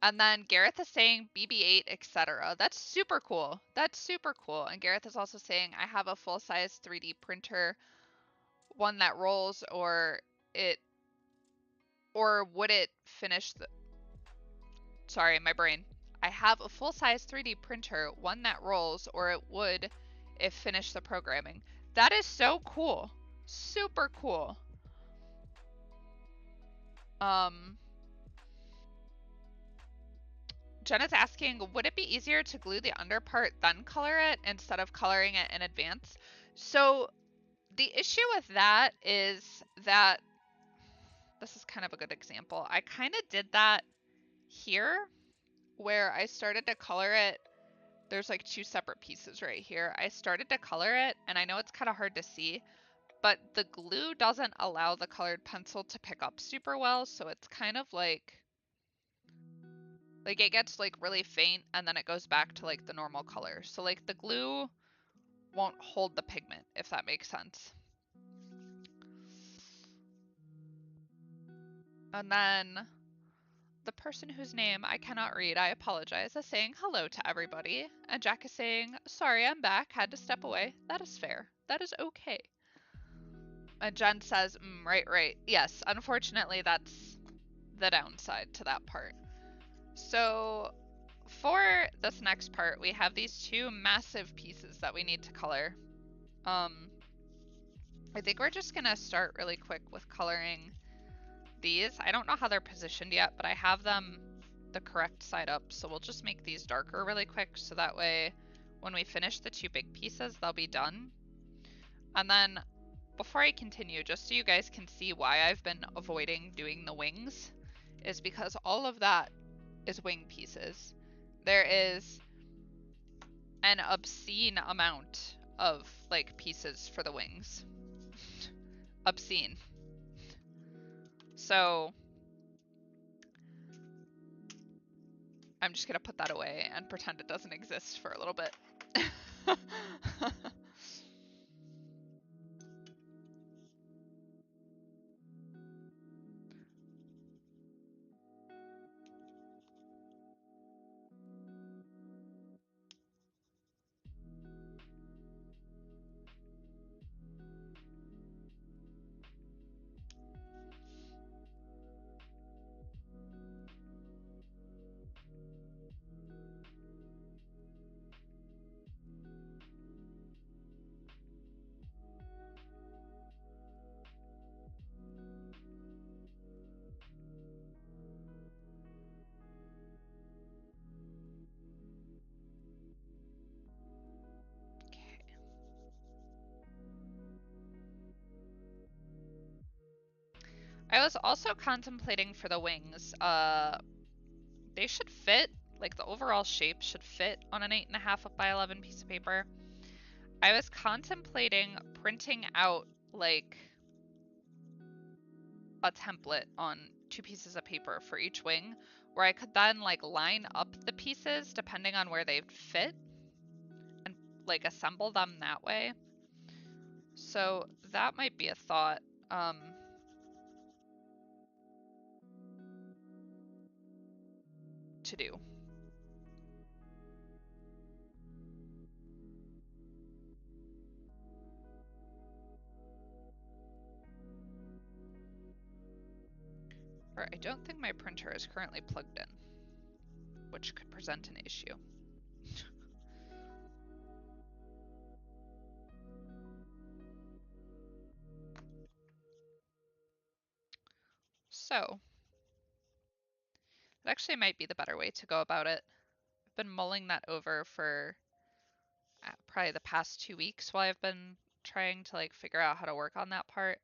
And then Gareth is saying BB-8, etc. That's super cool. That's super cool. And Gareth is also saying, I have a full-size 3D printer, one that rolls, or would it finish the... Sorry, my brain. I have a full-size 3D printer, one that rolls, or it would if finish the programming. That is so cool. Super cool. Jenna's asking, would it be easier to glue the under part then color it instead of coloring it in advance? So the issue with that is that this is kind of a good example. I kind of did that here where I started to color it. There's like 2 separate pieces right here. I started to color it, and I know it's kind of hard to see, but the glue doesn't allow the colored pencil to pick up super well, so it's kind of like it gets like really faint and then it goes back to like the normal color. So like the glue won't hold the pigment, if that makes sense. And then the person whose name I cannot read, I apologize, is saying hello to everybody. And Jack is saying, sorry, I'm back, had to step away. That is fair. That is okay. And Jen says, right. Yes, unfortunately, that's the downside to that part. So for this next part, we have these 2 massive pieces that we need to color. I think we're just gonna start really quick with coloring these. I don't know how they're positioned yet, but I have them the correct side up, so we'll just make these darker really quick so that way when we finish the 2 big pieces, they'll be done. And then before I continue, just so you guys can see why I've been avoiding doing the wings, is because all of that is wing pieces. There is an obscene amount of like pieces for the wings. Obscene. So I'm just gonna put that away and pretend it doesn't exist for a little bit. I was also contemplating for the wings. They should fit, like the overall shape should fit on an 8.5 by 11 piece of paper. I was contemplating printing out like a template on 2 pieces of paper for each wing, where I could then like line up the pieces depending on where they fit and like assemble them that way. So that might be a thought. To do. Or I don't think my printer is currently plugged in, which could present an issue. So, that actually might be the better way to go about it. I've been mulling that over for probably the past 2 weeks while I've been trying to like figure out how to work on that part.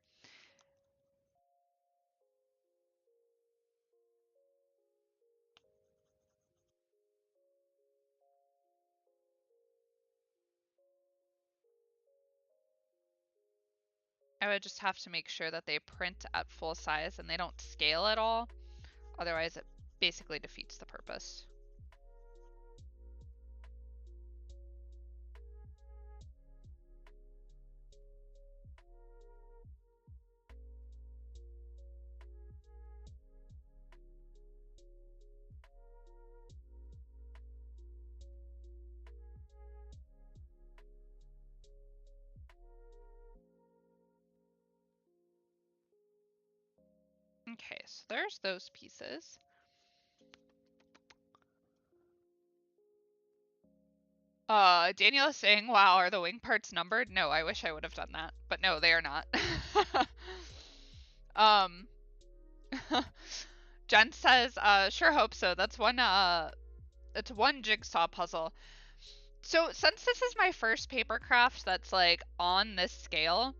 I would just have to make sure that they print at full size and they don't scale at all. Otherwise, it basically defeats the purpose. Okay, so there's those pieces. Daniel is saying, wow, are the wing parts numbered? No, I wish I would have done that. But no, they are not. Jen says, sure hope so. That's one jigsaw puzzle. So since this is my first paper craft that's like on this scale,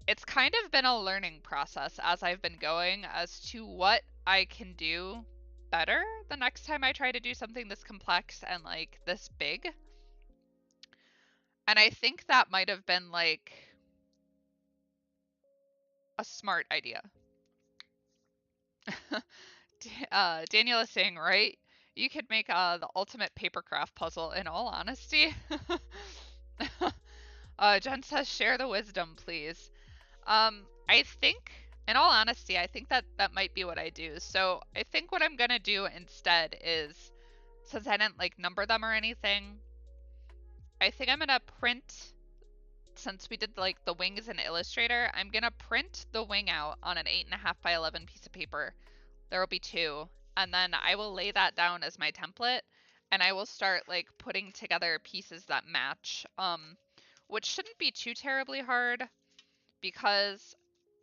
it's kind of been a learning process as I've been going as to what I can do better the next time I try to do something this complex and like this big. And I think that might have been like a smart idea. Daniel is saying, right? You could make the ultimate papercraft puzzle in all honesty. Jen says, share the wisdom, please. I think, in all honesty, I think that might be what I do. So I think what I'm gonna do instead is, since I didn't like number them or anything, I think I'm gonna print, since we did like the wings in Illustrator, I'm gonna print the wing out on an 8.5 by 11 piece of paper. There will be 2, and then I will lay that down as my template, and I will start like putting together pieces that match, which shouldn't be too terribly hard because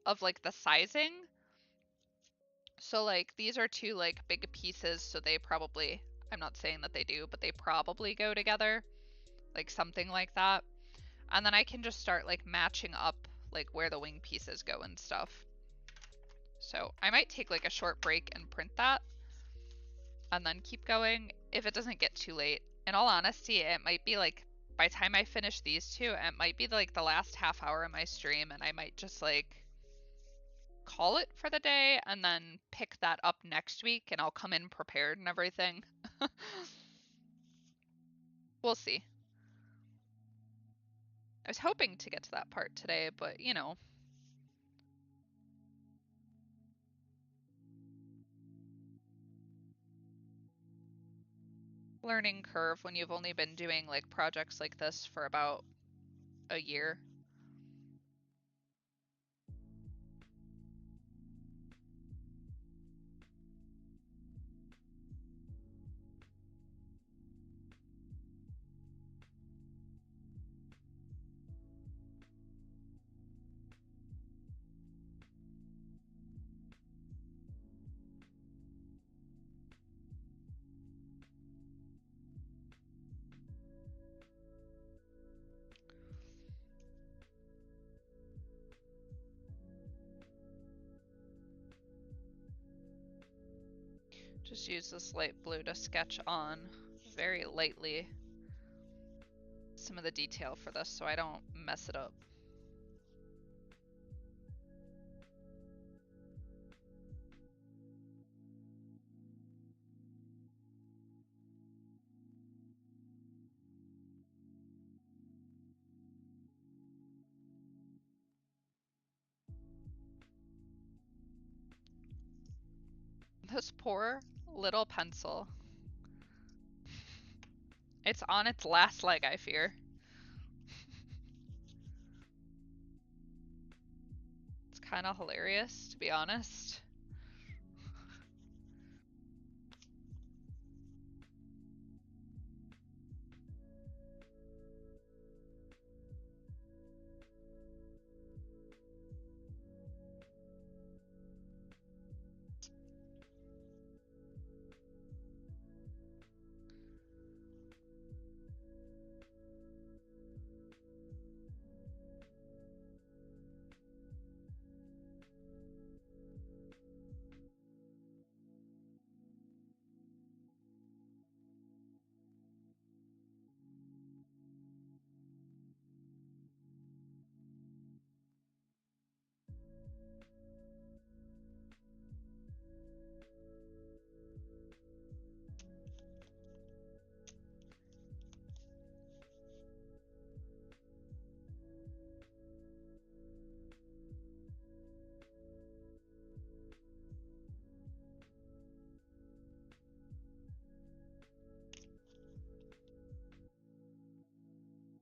of like the sizing. So like these are 2 like big pieces, so they probably, I'm not saying that they do, but they probably go together, like something like that. And then I can just start like matching up like where the wing pieces go and stuff. So I might take like a short break and print that and then keep going if it doesn't get too late. In all honesty, it might be like by the time I finish these 2, it might be like the last half hour of my stream, and I might just like call it for the day and then pick that up next week, and I'll come in prepared and everything. We'll see. I was hoping to get to that part today, but you know. Learning curve when you've only been doing like projects like this for about a year. Just use this light blue to sketch on very lightly some of the detail for this so I don't mess it up. This poor little pencil. It's on its last leg, I fear. It's kind of hilarious, to be honest.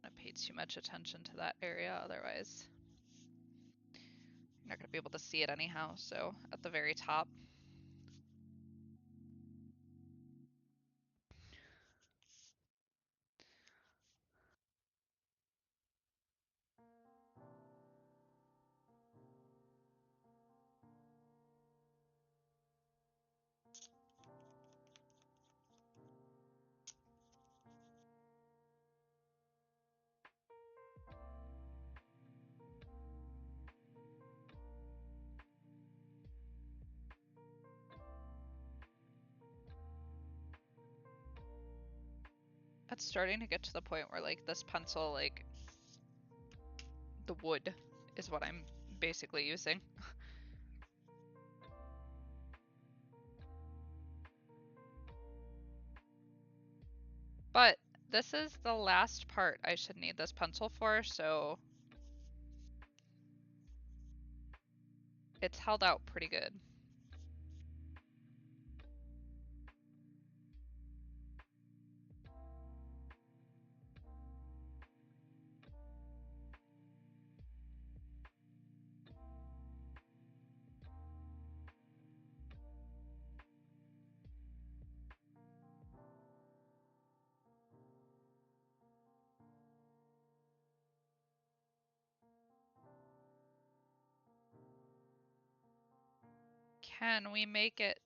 I paid too much attention to that area, otherwise you're not going to be able to see it anyhow, so at the very top. It's starting to get to the point where like this pencil, like the wood is what I'm basically using. But this is the last part I should need this pencil for, so it's held out pretty good. Can we make it?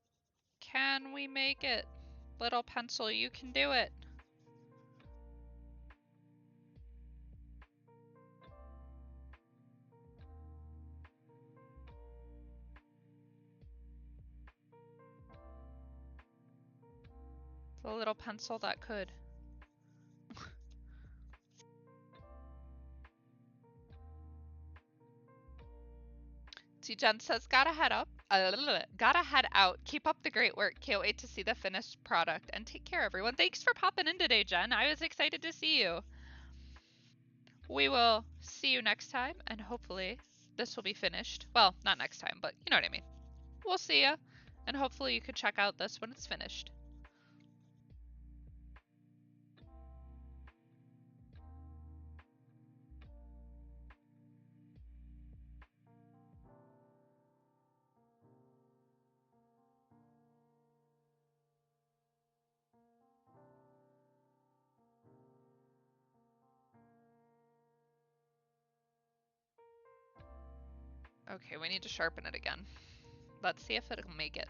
Can we make it? Little pencil, you can do it. The little pencil that could. See, Jen says, gotta head up. Gotta head out. Keep up the great work. Can't wait to see the finished product. And take care, everyone. Thanks for popping in today, Jen. I was excited to see you. We will see you next time, and hopefully this will be finished. Well, not next time, but you know what I mean. We'll see ya, and hopefully you can check out this when it's finished. Okay, we need to sharpen it again. Let's see if it'll make it.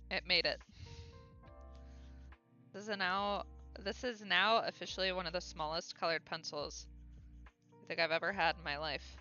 It made it. This is now officially one of the smallest colored pencils think I've ever had in my life.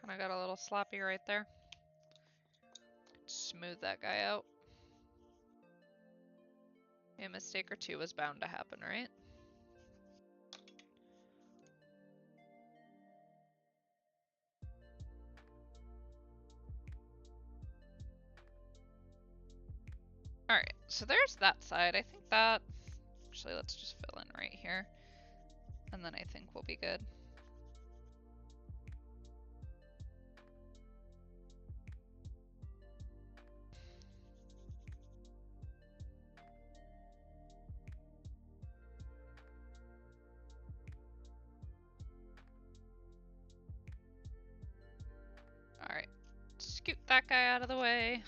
Kinda got a little sloppy right there. Smooth that guy out. A mistake or two was bound to happen, right? Alright, so there's that side. I think that... Actually, let's just fill in right here. And then I think we'll be good. Alright, scoot that guy out of the way.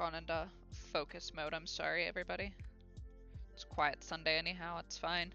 gone into focus mode. I'm sorry, everybody. It's quiet Sunday anyhow. It's fine.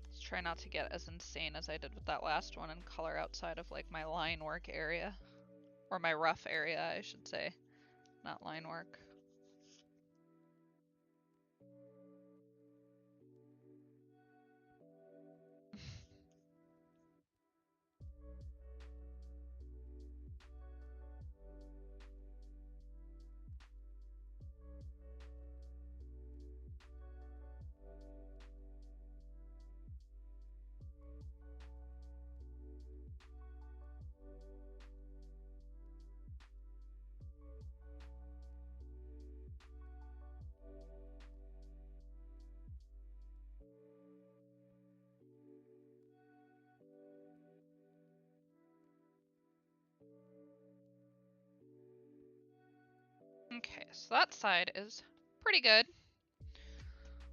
Let's try not to get as insane as I did with that last one and color outside of like my line work area. Or my rough area, I should say. Not line work. Okay, so that side is pretty good.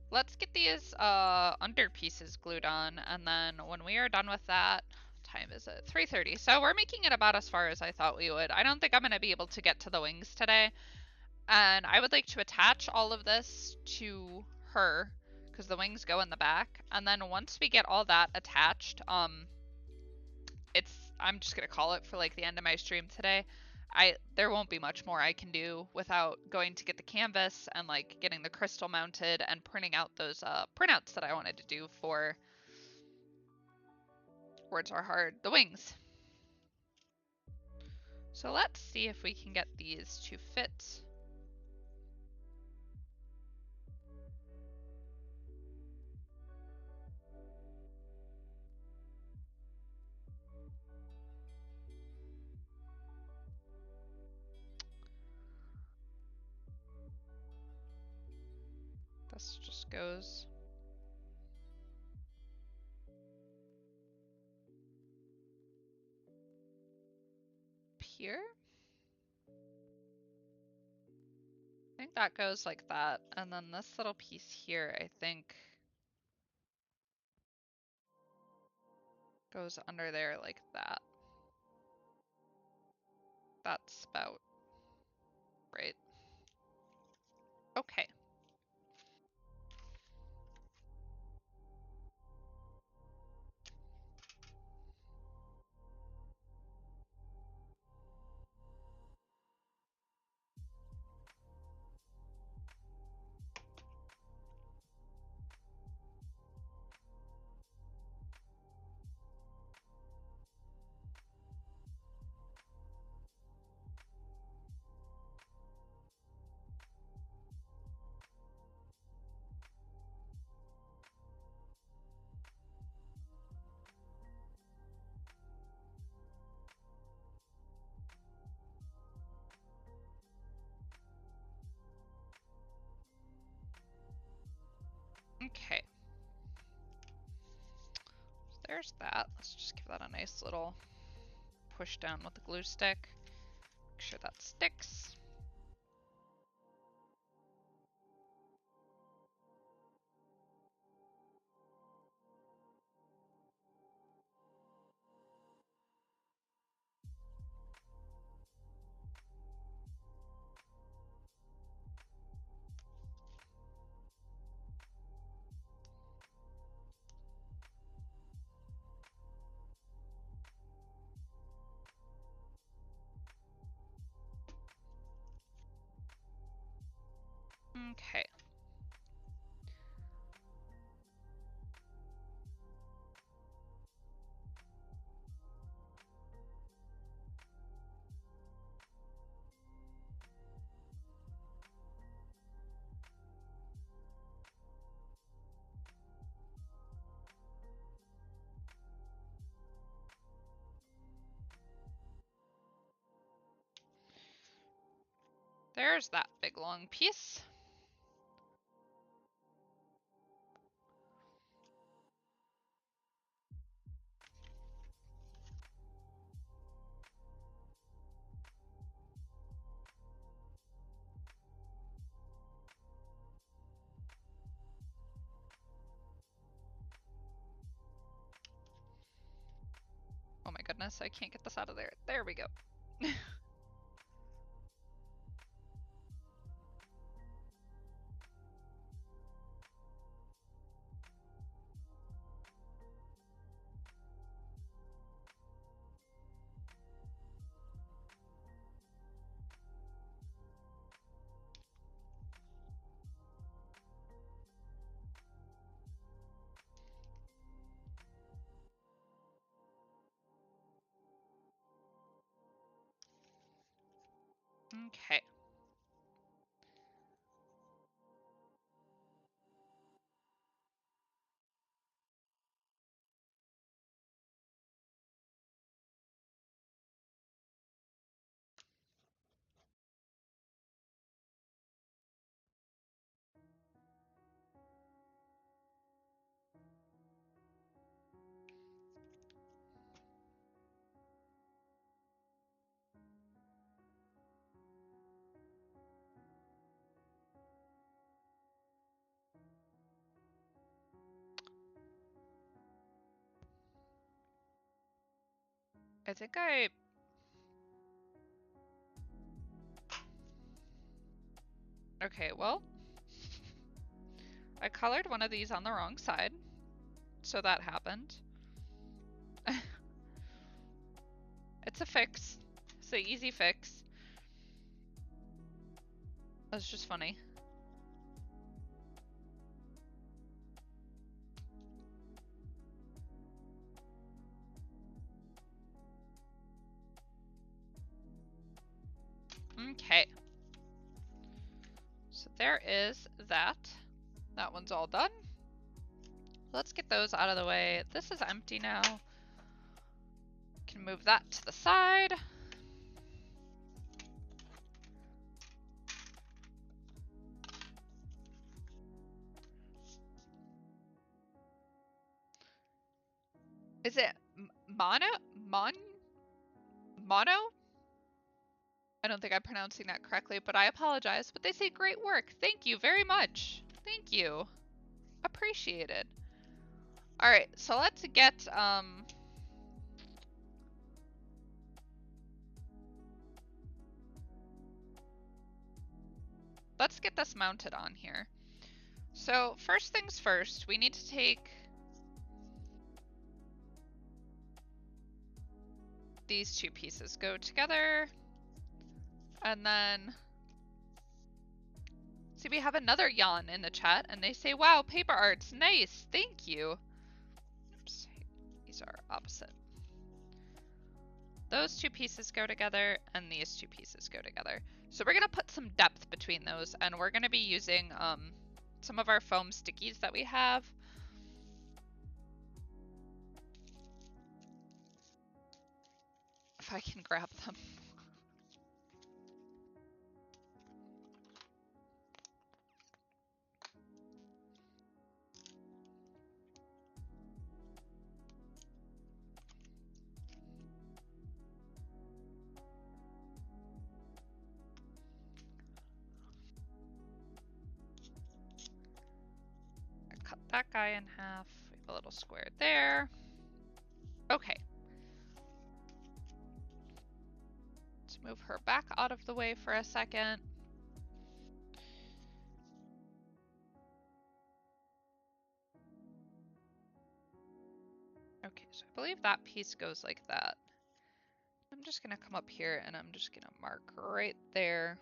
Let's get these under pieces glued on, and then when we are done with that, what time is it? 3:30. So we're making it about as far as I thought we would. I don't think I'm going to be able to get to the wings today, and I would like to attach all of this to her because the wings go in the back, and then once we get all that attached, I'm just gonna call it for like the end of my stream today. There won't be much more I can do without going to get the canvas and like getting the crystal mounted and printing out those printouts that I wanted to do for Words Are Hard, the wings. So let's see if we can get these to fit. This just goes here. I think that goes like that, and then this little piece here, I think, goes under there like that. That's about right. Okay. there's that. Let's just give that a nice little push down with the glue stick. Make sure that sticks. Okay. There's that big long piece. Oh my goodness, I can't get this out of there. There we go. Okay. I think okay, well, I colored one of these on the wrong side, so that happened. It's a fix. It's an easy fix. That's just funny. Okay. So there is that. That one's all done. Let's get those out of the way. This is empty now. Can move that to the side. Is it mono? Mono? I don't think I'm pronouncing that correctly, but I apologize. But they say great work. Thank you very much. Thank you. Appreciated. All right, so let's get this mounted on here. So first things first, we need to take these two pieces, go together, and then see we have another yawn in the chat, and they say, "Wow, paper art's nice, thank you." Oops, these are opposite. Those two pieces go together, and these two pieces go together. So we're gonna put some depth between those, and we're gonna be using some of our foam stickies that we have. If I can grab them. that guy in half. We have a little square there. Okay. Let's move her back out of the way for a second. Okay, so I believe that piece goes like that. I'm just gonna come up here and I'm just gonna mark right there.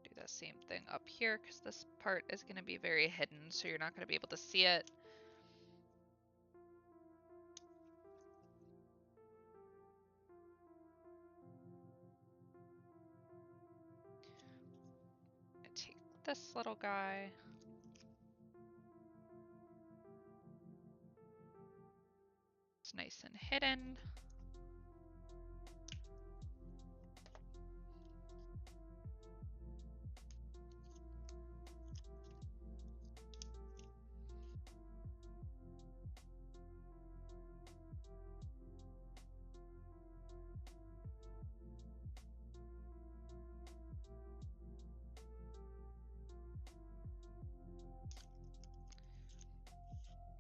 Do the same thing up here because this part is gonna be very hidden, so you're not gonna be able to see it. I take this little guy. It's nice and hidden.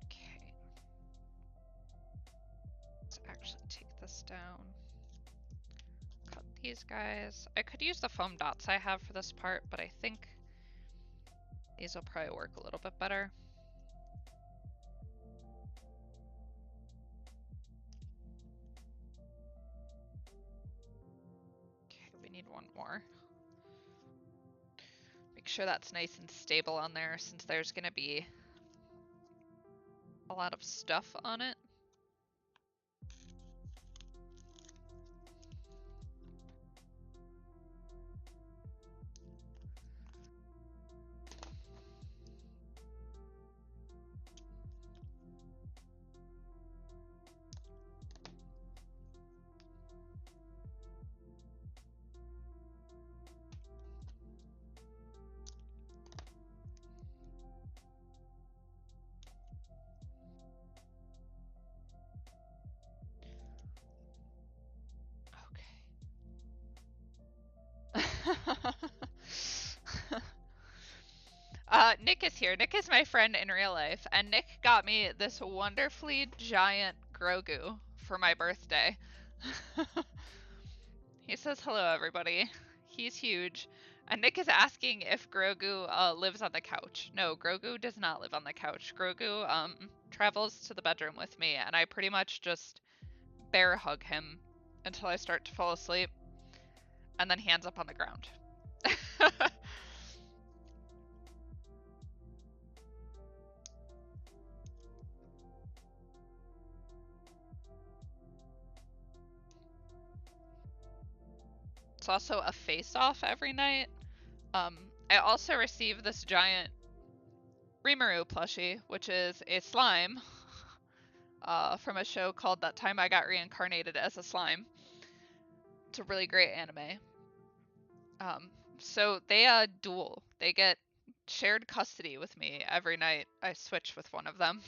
Okay. Let's actually take this down. Cut these guys. I could use the foam dots I have for this part, but I think these will probably work a little bit better. Okay, we need one more. Make sure that's nice and stable on there since there's gonna be a lot of stuff on it. Nick is here. Nick is my friend in real life, and Nick got me this wonderfully giant Grogu for my birthday. He says hello, everybody. He's huge. And Nick is asking if Grogu lives on the couch. No, Grogu does not live on the couch. Grogu travels to the bedroom with me, and I pretty much just bear hug him until I start to fall asleep, and then he ends up on the ground. It's also a face-off every night. I also received this giant Rimuru plushie, which is a slime from a show called That Time I Got Reincarnated as a Slime. It's a really great anime. So they duel. They get shared custody with me every night. I switch with one of them.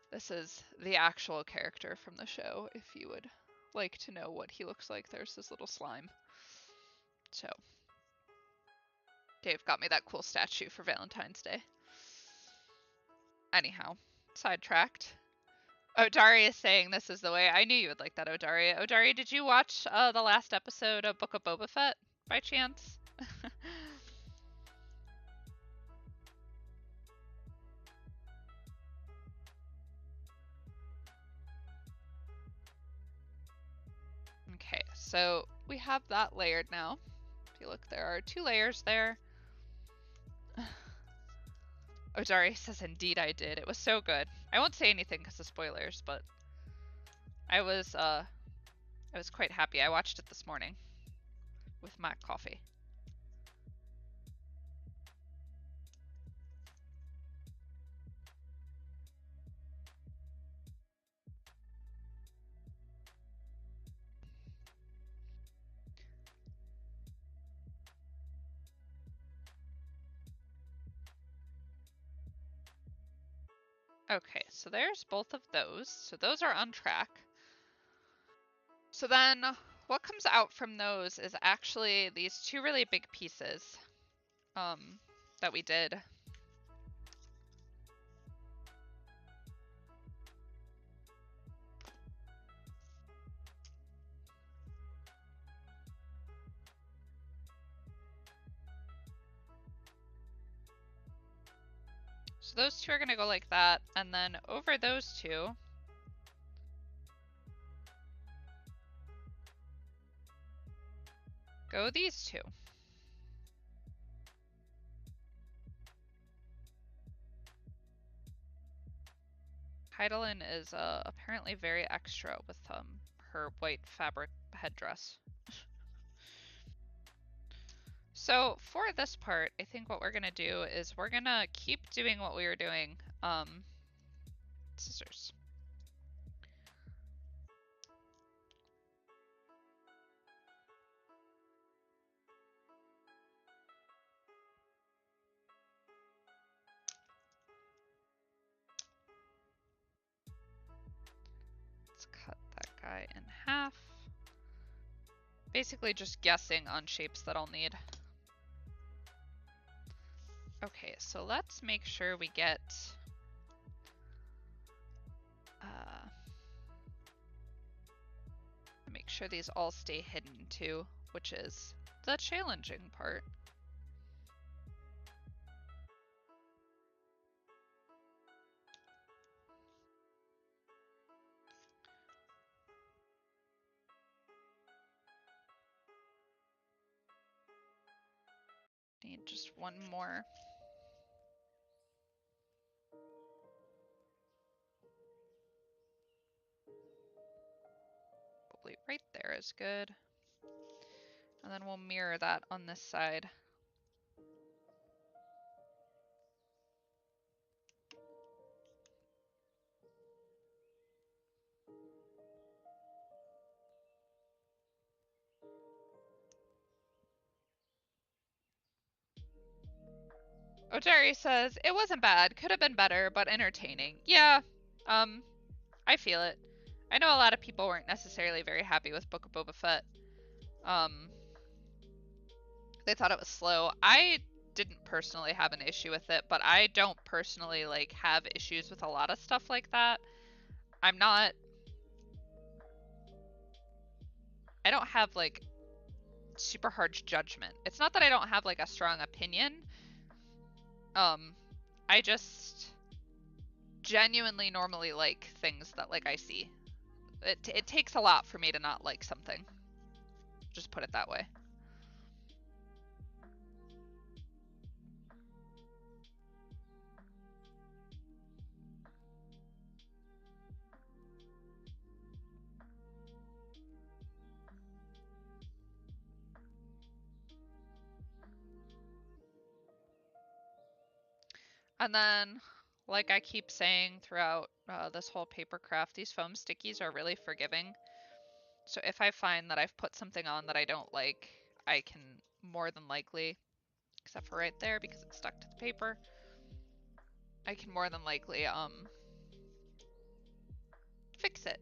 This is the actual character from the show, if you would like to know what he looks like. There's this little slime. So, Dave got me that cool statue for Valentine's Day. Anyhow, sidetracked. Odari is saying this is the way. I knew you would like that, Odari. Odari, did you watch the last episode of Book of Boba Fett by chance? Okay, so we have that layered now. If you look, there are 2 layers there. Odari says, indeed I did. It was so good. I won't say anything because of spoilers, but I was quite happy. I watched it this morning with my coffee. Okay, so there's both of those. So those are on track. So then what comes out from those is actually these two really big pieces that we did. So those two are gonna go like that, and then over those two, go these two. Hydaelyn is apparently very extra with her white fabric headdress. So for this part, I think what we're gonna do is we're gonna keep doing what we were doing. Scissors. Let's cut that guy in half. Basically just guessing on shapes that I'll need. Okay, so let's make sure we get make sure these all stay hidden too, which is the challenging part. Need just one more. Probably right there is good. And then we'll mirror that on this side. Oh, Jerry says, it wasn't bad. Could have been better, but entertaining. Yeah, I feel it. I know a lot of people weren't necessarily very happy with Book of Boba Fett. They thought it was slow. I didn't personally have an issue with it, but I don't personally like have issues with a lot of stuff like that. I'm not. I don't have like super harsh judgment. It's not that I don't have like a strong opinion. I just genuinely normally like things that like I see. It takes a lot for me to not like something. Just put it that way. And then, like I keep saying throughout this whole paper craft, these foam stickies are really forgiving. So if I find that I've put something on that I don't like, I can more than likely, except for right there because it's stuck to the paper, I can more than likely fix it.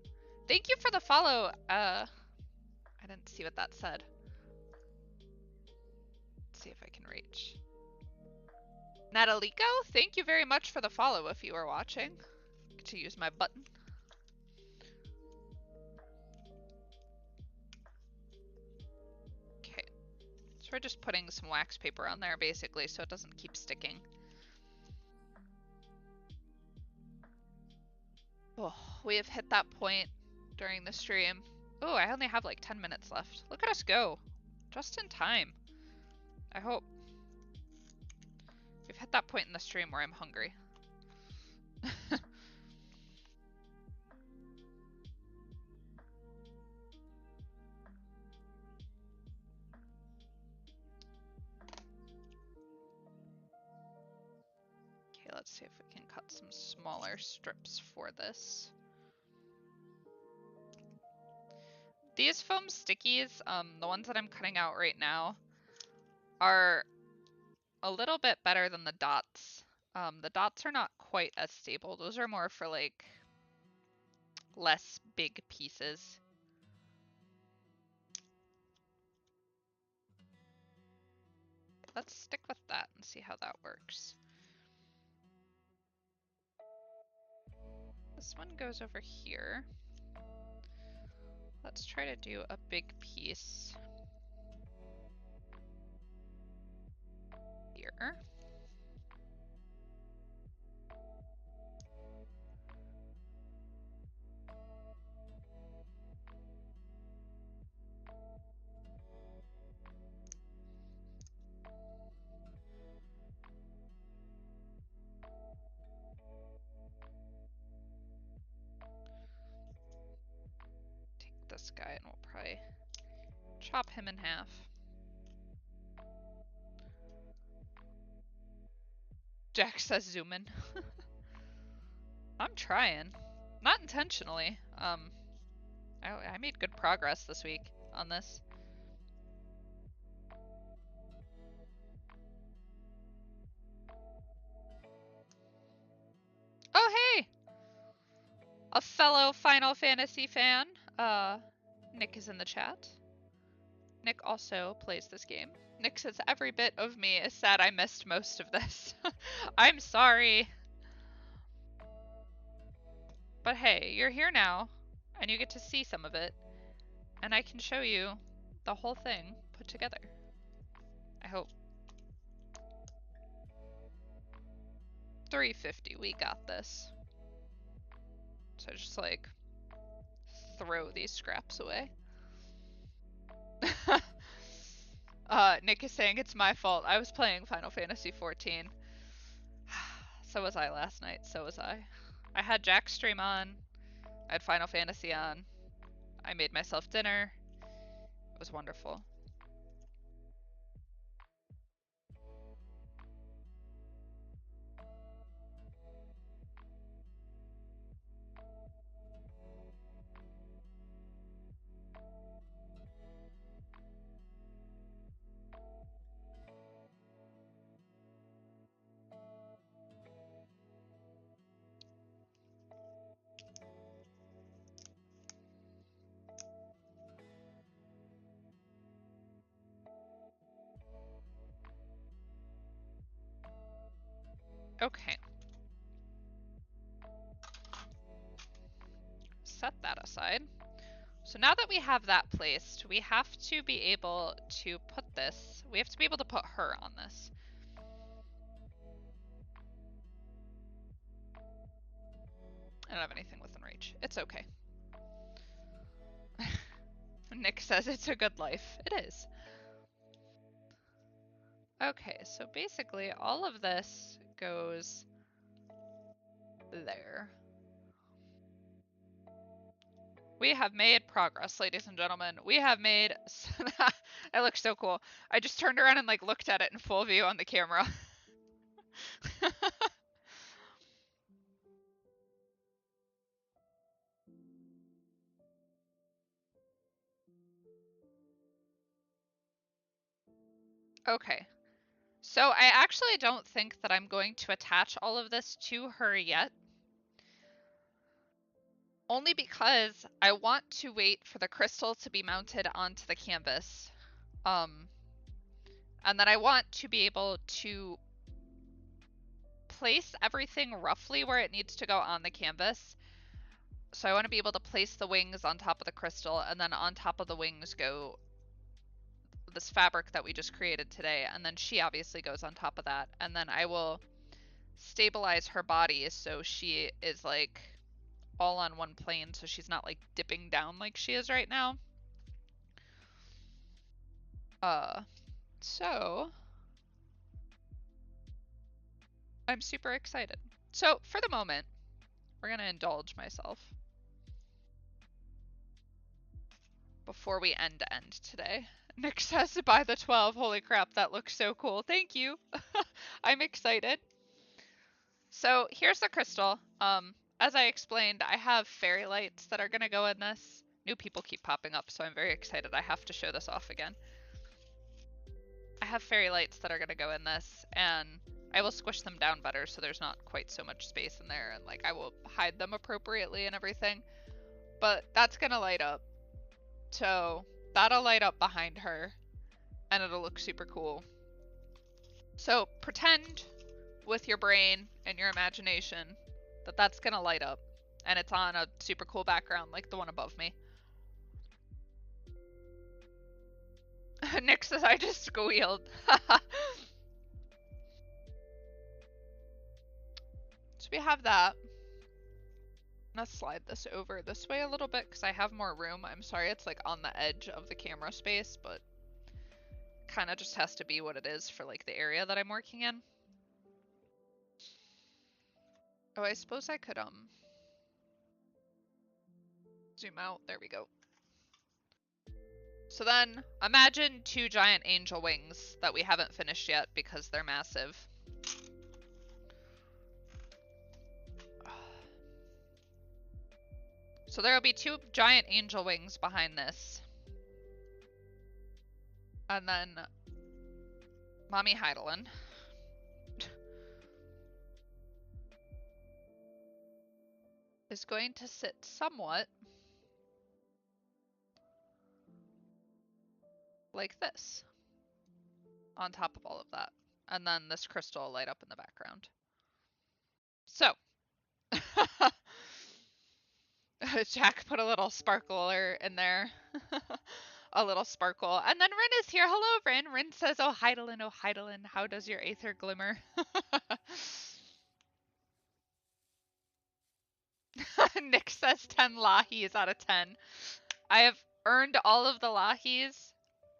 Thank you for the follow. I didn't see what that said. Let's see if I can reach. Natalico, thank you very much for the follow if you are watching. To use my button. Okay. So we're just putting some wax paper on there basically so it doesn't keep sticking. Oh, we have hit that point during the stream. Oh, I only have like 10 minutes left. Look at us go. Just in time. I hope. We've hit that point in the stream where I'm hungry. Okay, let's see if we can cut some smaller strips for this. These foam stickies, the ones that I'm cutting out right now, are a little bit better than the dots. The dots are not quite as stable. Those are more for like less big pieces. let's stick with that and see how that works. This one goes over here. Let's try to do a big piece here. Take this guy and we'll probably chop him in half. Jack says zoom in. I'm trying. Not intentionally. I made good progress this week on this. Oh, hey! A fellow Final Fantasy fan. Nick is in the chat. Nick also plays this game. Nick says every bit of me is sad I missed most of this. I'm sorry. But hey, you're here now, and you get to see some of it, and I can show you the whole thing put together. I hope. 350, we got this. So just like throw these scraps away. Nick is saying it's my fault. I was playing Final Fantasy XIV. So was I last night, so was I. I had Jack's stream on. I had Final Fantasy on. I made myself dinner. It was wonderful. Okay. Set that aside. So now that we have that placed, we have to be able to put this, we have to be able to put her on this. I don't have anything within reach. It's okay. Nick says it's a good life. It is. Okay, so basically all of this goes there. We have made progress, ladies and gentlemen. We have made... It looks so cool. I just turned around and like looked at it in full view on the camera. Okay. So I actually don't think that I'm going to attach all of this to her yet. Only because I want to wait for the crystal to be mounted onto the canvas. And then I want to be able to place everything roughly where it needs to go on the canvas. So I want to be able to place the wings on top of the crystal, and then on top of the wings go this fabric that we just created today, and then she obviously goes on top of that, and then I will stabilize her body so she is like all on one plane, so she's not like dipping down like she is right now. So I'm super excited. So for the moment, we're gonna indulge myself before we end today. Nick says to buy the 12. Holy crap, that looks so cool. Thank you. I'm excited. So here's the crystal. As I explained, I have fairy lights that are gonna go in this. New people keep popping up, so I'm very excited. I have to show this off again. I have fairy lights that are gonna go in this, and I will squish them down better so there's not quite so much space in there, and like I will hide them appropriately and everything. But that's gonna light up. So that'll light up behind her, and it'll look super cool. So pretend with your brain and your imagination that that's gonna light up, and it's on a super cool background like the one above me. Nick says I just squealed. So we have that. I'm gonna slide this over this way a little bit because I have more room. I'm sorry it's like on the edge of the camera space, but kind of just has to be what it is for like the area that I'm working in. Oh, I suppose I could zoom out. There we go. So then imagine 2 giant angel wings that we haven't finished yet because they're massive. So there will be 2 giant angel wings behind this. And then Mommy Hydaelyn is going to sit somewhat like this on top of all of that. And then this crystal will light up in the background. So Jack put a little sparkler in there. A little sparkle. And then Rin is here. Hello, Rin. Rin says, oh, Hydaelyn, how does your aether glimmer? Nick says 10 lahis out of 10. I have earned all of the lahis.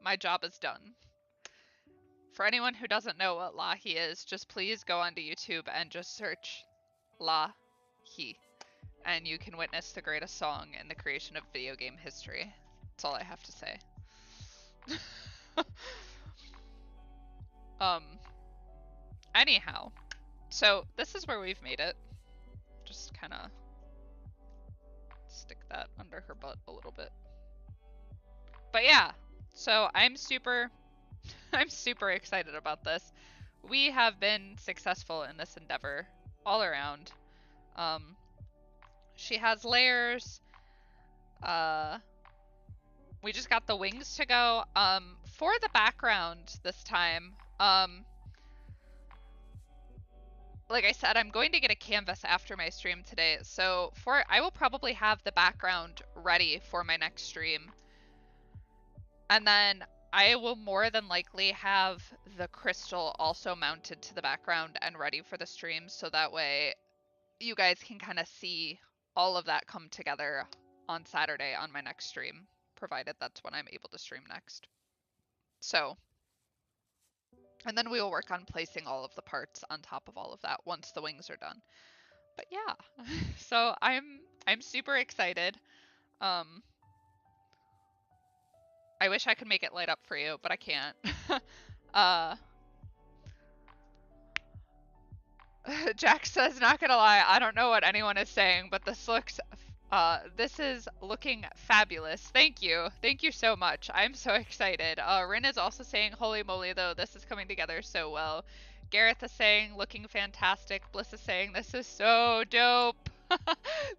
My job is done. For anyone who doesn't know what lahi is, just please go onto YouTube and just search lahi. And you can witness the greatest song in the creation of video game history. That's all I have to say. Anyhow, so this is where we've made it. Just kind of stick that under her butt a little bit. But yeah, so I'm super excited about this. We have been successful in this endeavor all around. She has layers. We just got the wings to go. For the background this time, like I said, I'm going to get a canvas after my stream today. So I will probably have the background ready for my next stream. And then I will more than likely have the crystal also mounted to the background and ready for the stream. So that way you guys can kind of see all of that come together on Saturday on my next stream, provided that's when I'm able to stream next. So, and then we will work on placing all of the parts on top of all of that once the wings are done. But yeah, so I'm super excited. I wish I could make it light up for you, but I can't. Jack says, not gonna lie, I don't know what anyone is saying, but this is looking fabulous. Thank you. Thank you so much. I'm so excited. Rin is also saying, holy moly though, this is coming together so well. Gareth is saying, looking fantastic. Bliss is saying, this is so dope.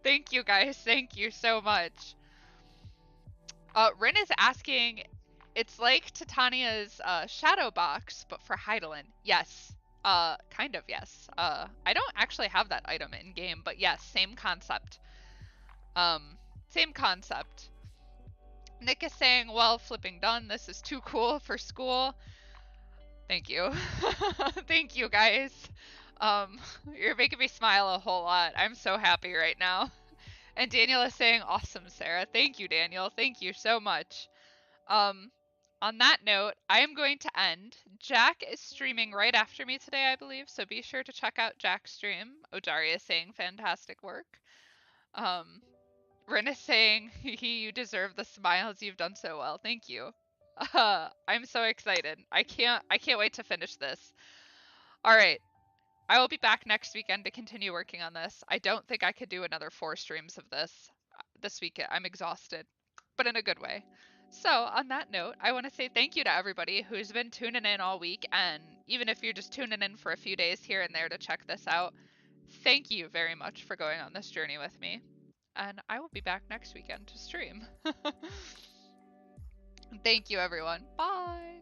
Thank you guys. Thank you so much. Rin is asking, it's like Titania's shadow box, but for Hydaelyn. Yes. Kind of, yes. I don't actually have that item in game, but yes, same concept. Same concept. Nick is saying, well, flipping done. This is too cool for school. Thank you. Thank you, guys. You're making me smile a whole lot. I'm so happy right now. And Daniel is saying, awesome, Sarah. Thank you, Daniel. Thank you so much. On that note, I am going to end. Jack is streaming right after me today, I believe, so be sure to check out Jack's stream. Ojari is saying fantastic work. Rin is saying, you deserve the smiles, you've done so well. Thank you. I'm so excited. I can't wait to finish this. All right. I will be back next weekend to continue working on this. I don't think I could do another 4 streams of this weekend. I'm exhausted, but in a good way. So on that note, I want to say thank you to everybody who's been tuning in all week, and even if you're just tuning in for a few days here and there to check this out, thank you very much for going on this journey with me. And I will be back next weekend to stream. Thank you, everyone. Bye!